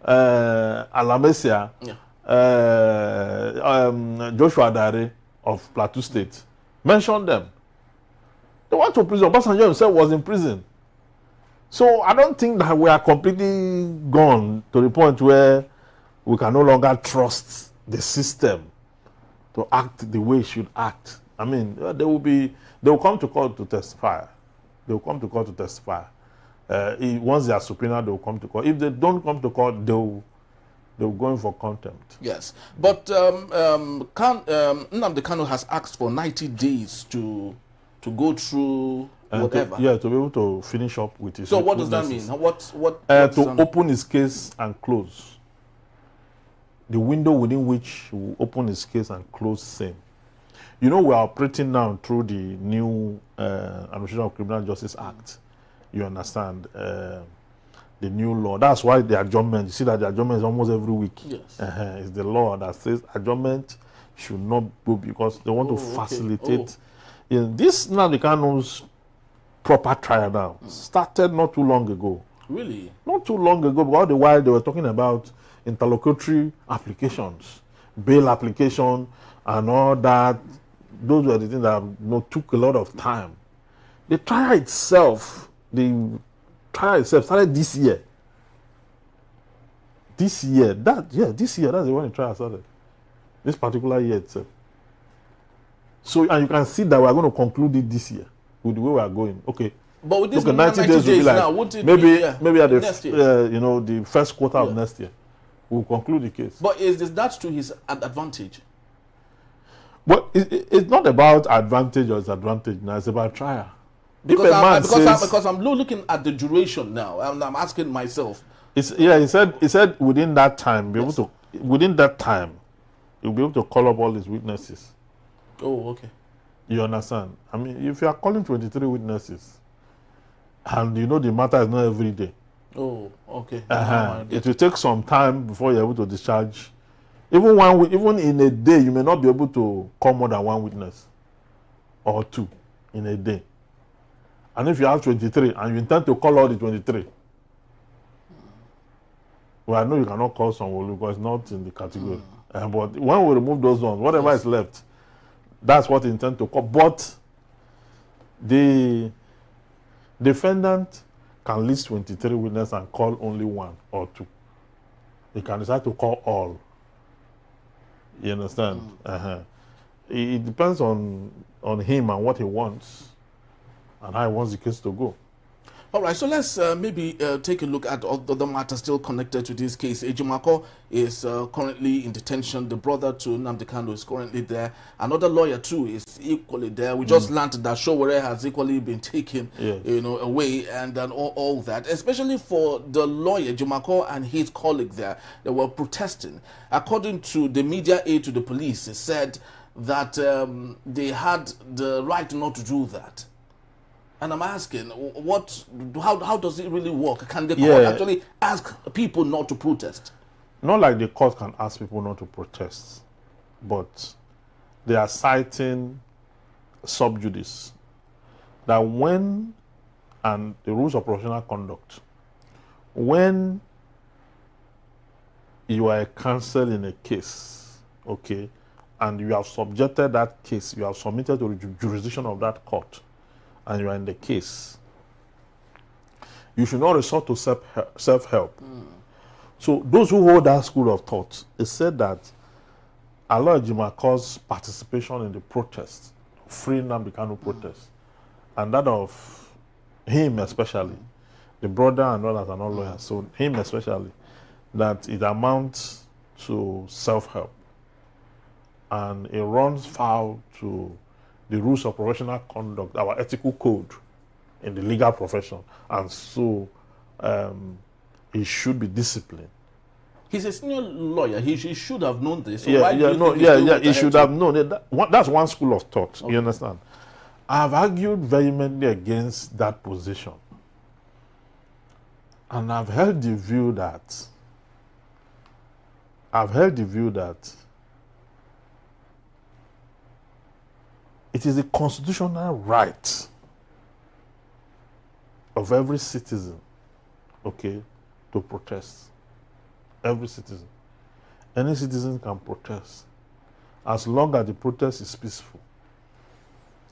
Alamesia, Joshua Dare of Plateau State, mentioned them. They went to prison. Obasanjo himself was in prison. So I don't think that we are completely gone to the point where we can no longer trust the system to act the way it should act. I mean, they will come to court to testify. They will come to court to testify. Once they are subpoenaed, they will come to court. If they don't come to court, they will go in for contempt. Yes, but Nnamdi Kanu has asked for 90 days to go through whatever. To be able to finish up with his. So what does that mean? To open his case and close. The window within which he will open his case and close same. You know, we are operating now through the new Administration of Criminal Justice Act. You understand? The new law. That's why the adjournment, you see that the adjournment is almost every week. Yes. It's the law that says adjournment should not go because they want to facilitate. This Nnamdi Kanu's proper trial now started not too long ago. Really? Not too long ago, but all the while they were talking about interlocutory applications, bail application, and all that. Those were the things that took a lot of time. The trial itself started this year. this year, that's the one the trial started. This particular year itself. So, and you can see that we are going to conclude it this year with the way we are going. Okay. But with this 90 days will be like, now, won't it maybe at next the year? the first quarter of next year, we'll conclude the case. But is that to his advantage? Well, it's not about advantage or disadvantage now. It's about trial. Because I'm looking at the duration now, and I'm asking myself. He said within that time, within that time, you'll be able to call up all his witnesses. Oh, okay. You understand? I mean, if you are calling 23 witnesses, and you know the matter is not every day. Oh, okay. It will take some time before you're able to discharge. Even in a day, you may not be able to call more than one witness or two in a day. And if you have 23 and you intend to call all the 23, well, I know you cannot call Sanwo-Olu because it's not in the category. But when we remove those ones, whatever is left, that's what you intend to call. But the defendant can list 23 witnesses and call only one or two. He can decide to call all. You understand? It depends on him and what he wants and how he wants the case to go. All right, so let's maybe take a look at all the other matters still connected to this case. Ejimako is currently in detention. The brother to Nnamdi Kanu is currently there. Another lawyer too is equally there. We just learned that Showore has equally been taken, away, and all that. Especially for the lawyer Ejimako and his colleague there, they were protesting. According to the media aide to the police, it said that they had the right not to do that. And I'm asking, how does it really work? Can the court actually ask people not to protest? Not like the court can ask people not to protest, but they are citing sub judice. That when, and the rules of professional conduct, when you are a counsel in a case, okay, and you have subjected that case, you have submitted to the jurisdiction of that court, and you are in the case, you should not resort to self-help. So those who hold that school of thought, it said that Allah Jimako's participation in the protest, free Nnamdi Kanu protest, and that of him especially, the brother and others are not lawyers, so him especially, that it amounts to self-help. And it runs foul to the rules of professional conduct, our ethical code in the legal profession. And so he should be disciplined. He's a senior lawyer. He should have known this. So he should have known. That's one school of thought. Okay. You understand? I have argued vehemently against that position. And I've held the view that it is a constitutional right of every citizen, okay, to protest. Every citizen. Any citizen can protest as long as the protest is peaceful.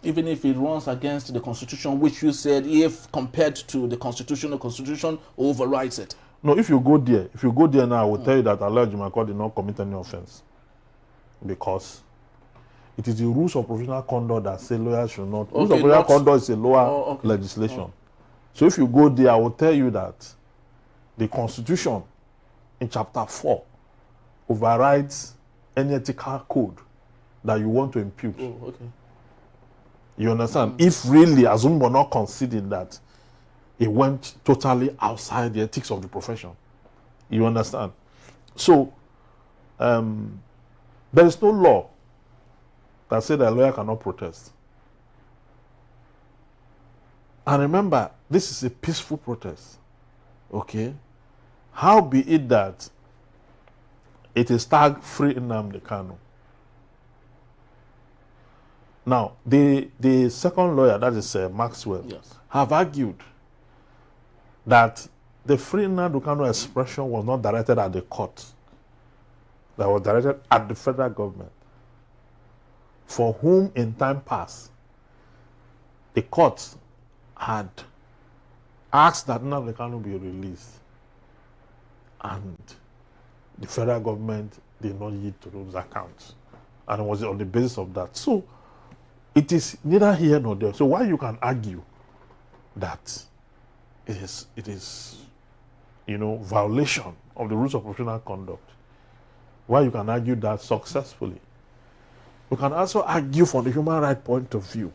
Even if it runs against the Constitution, which you said, if compared to the Constitution overrides it. No, if you go there now, I will tell you that Allah Jumako did not commit any offense. Because it is the rules of professional conduct that say lawyers should not. Rules of professional conduct is a lower legislation. So if you go there, I will tell you that the Constitution in chapter 4 overrides any ethical code that you want to impute. You understand? If really Azumbo not conceding that it went totally outside the ethics of the profession. You understand? So there is no law that says that a lawyer cannot protest. And remember, this is a peaceful protest. Okay? How be it that it is tagged free Nnamdi Kanu? Now, the second lawyer, that is Maxwell, have argued that the free Nnamdi Kanu expression was not directed at the court. That was directed at the federal government, for whom in time past the court had asked that Nnamdi Kanu be released. And the federal government did not yield to those accounts. And it was on the basis of that. So it is neither here nor there. So why you can argue that it is violation of the rules of professional conduct, why you can argue that successfully. You can also argue from the human rights point of view.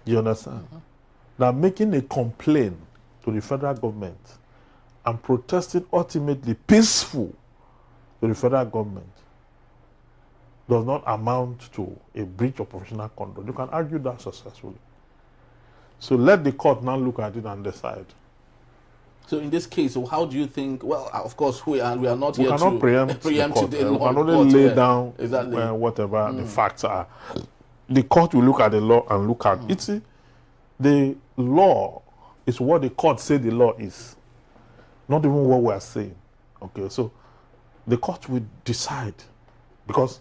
You understand? That making a complaint to the federal government and protesting ultimately peaceful to the federal government does not amount to a breach of professional conduct. You can argue that successfully. So let the court now look at it and decide. So in this case, so how do you think? Well, of course, we are not here to preempt the court. We can only lay down whatever the facts are. The court will look at the law and look at it. See, the law is what the court say the law is, not even what we are saying. Okay, so the court will decide, because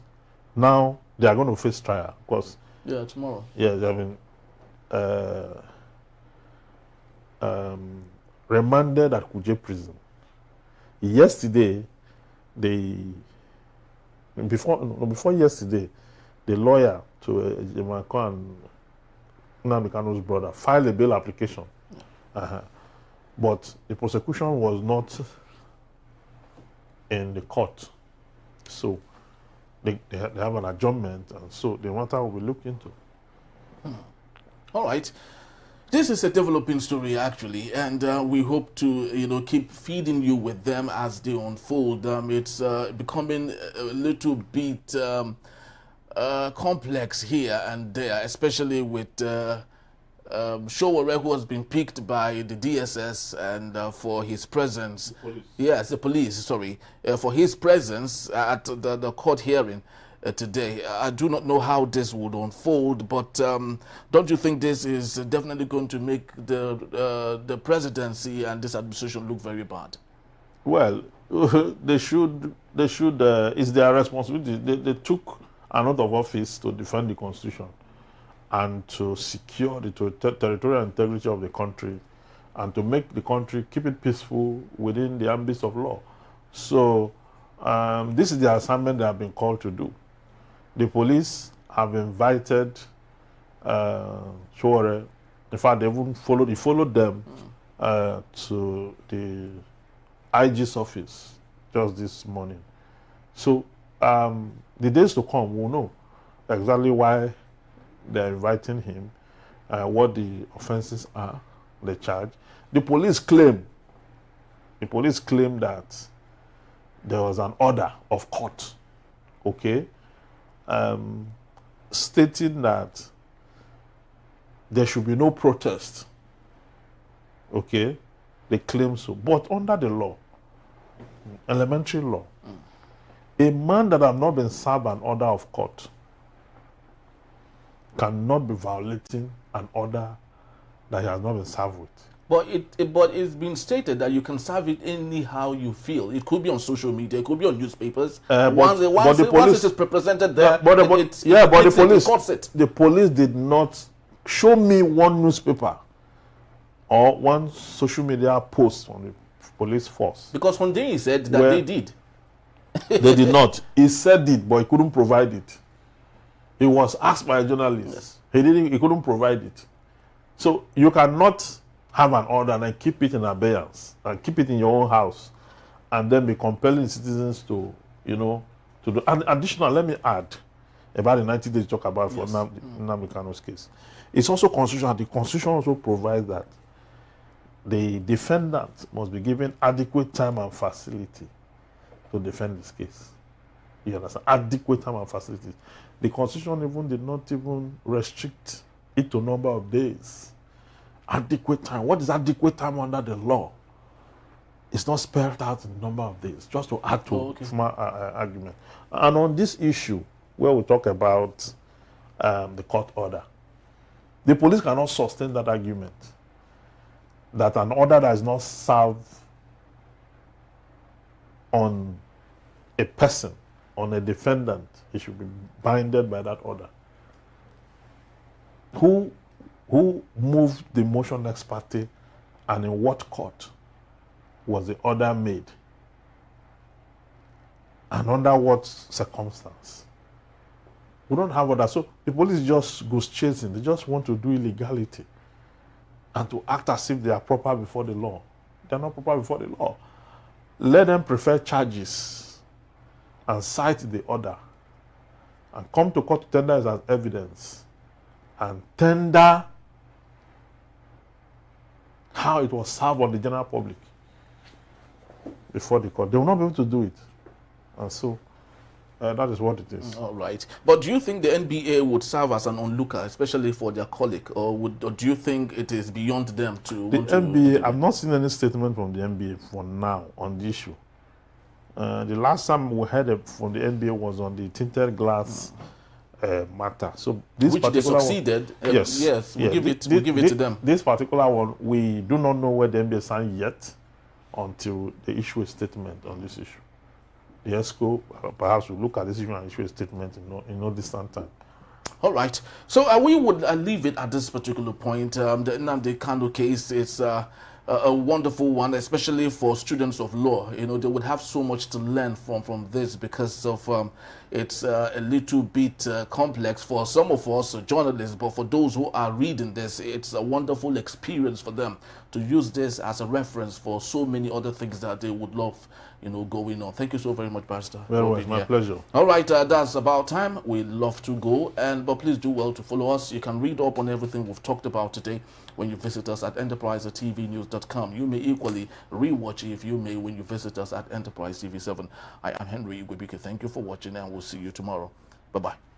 now they are going to face trial. Because tomorrow. Yeah, I mean, remanded at Kuje prison. Yesterday, before yesterday, the lawyer to Jamaica and Nnamdi Kanu's brother filed a bail application. But the prosecution was not in the court. So they have an adjournment, and so the matter will be looked into. All right. This is a developing story, actually, and we hope to, keep feeding you with them as they unfold. It's becoming a little bit complex here and there, especially with Showore, who has been picked by the DSS and for his presence. The police, sorry, for his presence at the court hearing. Today. I do not know how this would unfold, but don't you think this is definitely going to make the presidency and this administration look very bad? Well, they should. It's their responsibility. They took an oath of office to defend the Constitution and to secure the territorial integrity of the country and to make the country, keep it peaceful within the ambits of law. So this is the assignment they have been called to do. The police have invited Showore. In fact, they even followed them to the IG's office just this morning. So the days to come, we'll know exactly why they're inviting him, what the offenses are, the charge. The police claim that there was an order of court, okay, stating that there should be no protest. Okay, they claim so. But under the law, elementary law, a man that has not been served an order of court cannot be violating an order that he has not been served with. But it's been stated that you can serve it anyhow you feel. It could be on social media, it could be on newspapers. Once it is represented there, the police did not show me one newspaper or one social media post from the police force. Because Hundei said that they did. They did not. He said it, but he couldn't provide it. He was asked by a journalist. Yes. He couldn't provide it. So you cannot have an order and keep it in abeyance and keep it in your own house and then be compelling citizens to do. And additional, let me add about the 90 days talk about for Nnamdi Kanu's case. It's also constitutional. The Constitution also provides that the defendant must be given adequate time and facility to defend this case. You understand? Adequate time and facility. The Constitution did not even restrict it to number of days. Adequate time. What is adequate time under the law? It's not spelled out in number of days, just to add to my argument. And on this issue, where we talk about the court order, the police cannot sustain that argument that an order that is not served on a person, on a defendant, he should be binded by that order. Who moved the motion ex parte, and in what court was the order made? and under what circumstance. We don't have that. So the police just goes chasing. They just want to do illegality and to act as if they are proper before the law. They are not proper before the law. Let them prefer charges and cite the order and come to court to tender it as evidence and tender how it was served on the general public before the court. They will not be able to do it. And so that is what it is. All right. But do you think the NBA would serve as an onlooker, especially for their colleague, or do you think it is beyond them to... The NBA, I've not seen any statement from the NBA for now on the issue. The last time we heard from the NBA was on the tinted glass matter. So this which they succeeded. Yes. We'll give it to them. This particular one, we do not know where the NBA signed yet until they issue a statement on this issue. The ESCO perhaps will look at this issue and issue a statement in no distant time. All right. So we would leave it at this particular point. The Nnamdi Kanu case is a wonderful one, especially for students of law. You know, they would have so much to learn from this because of it's a little bit complex for some of us journalists, but for those who are reading this, it's a wonderful experience for them to use this as a reference for so many other things that they would love, you know, going on. Thank you so very much, Pastor. Very well, my pleasure. All right, that's about time. We love to go, but please do well to follow us. You can read up on everything we've talked about today when you visit us at enterprisetvnews.com. You may equally rewatch if you may when you visit us at Enterprise TV 7. I am Henry Igwebike. Thank you for watching, and we'll see you tomorrow. Bye-bye.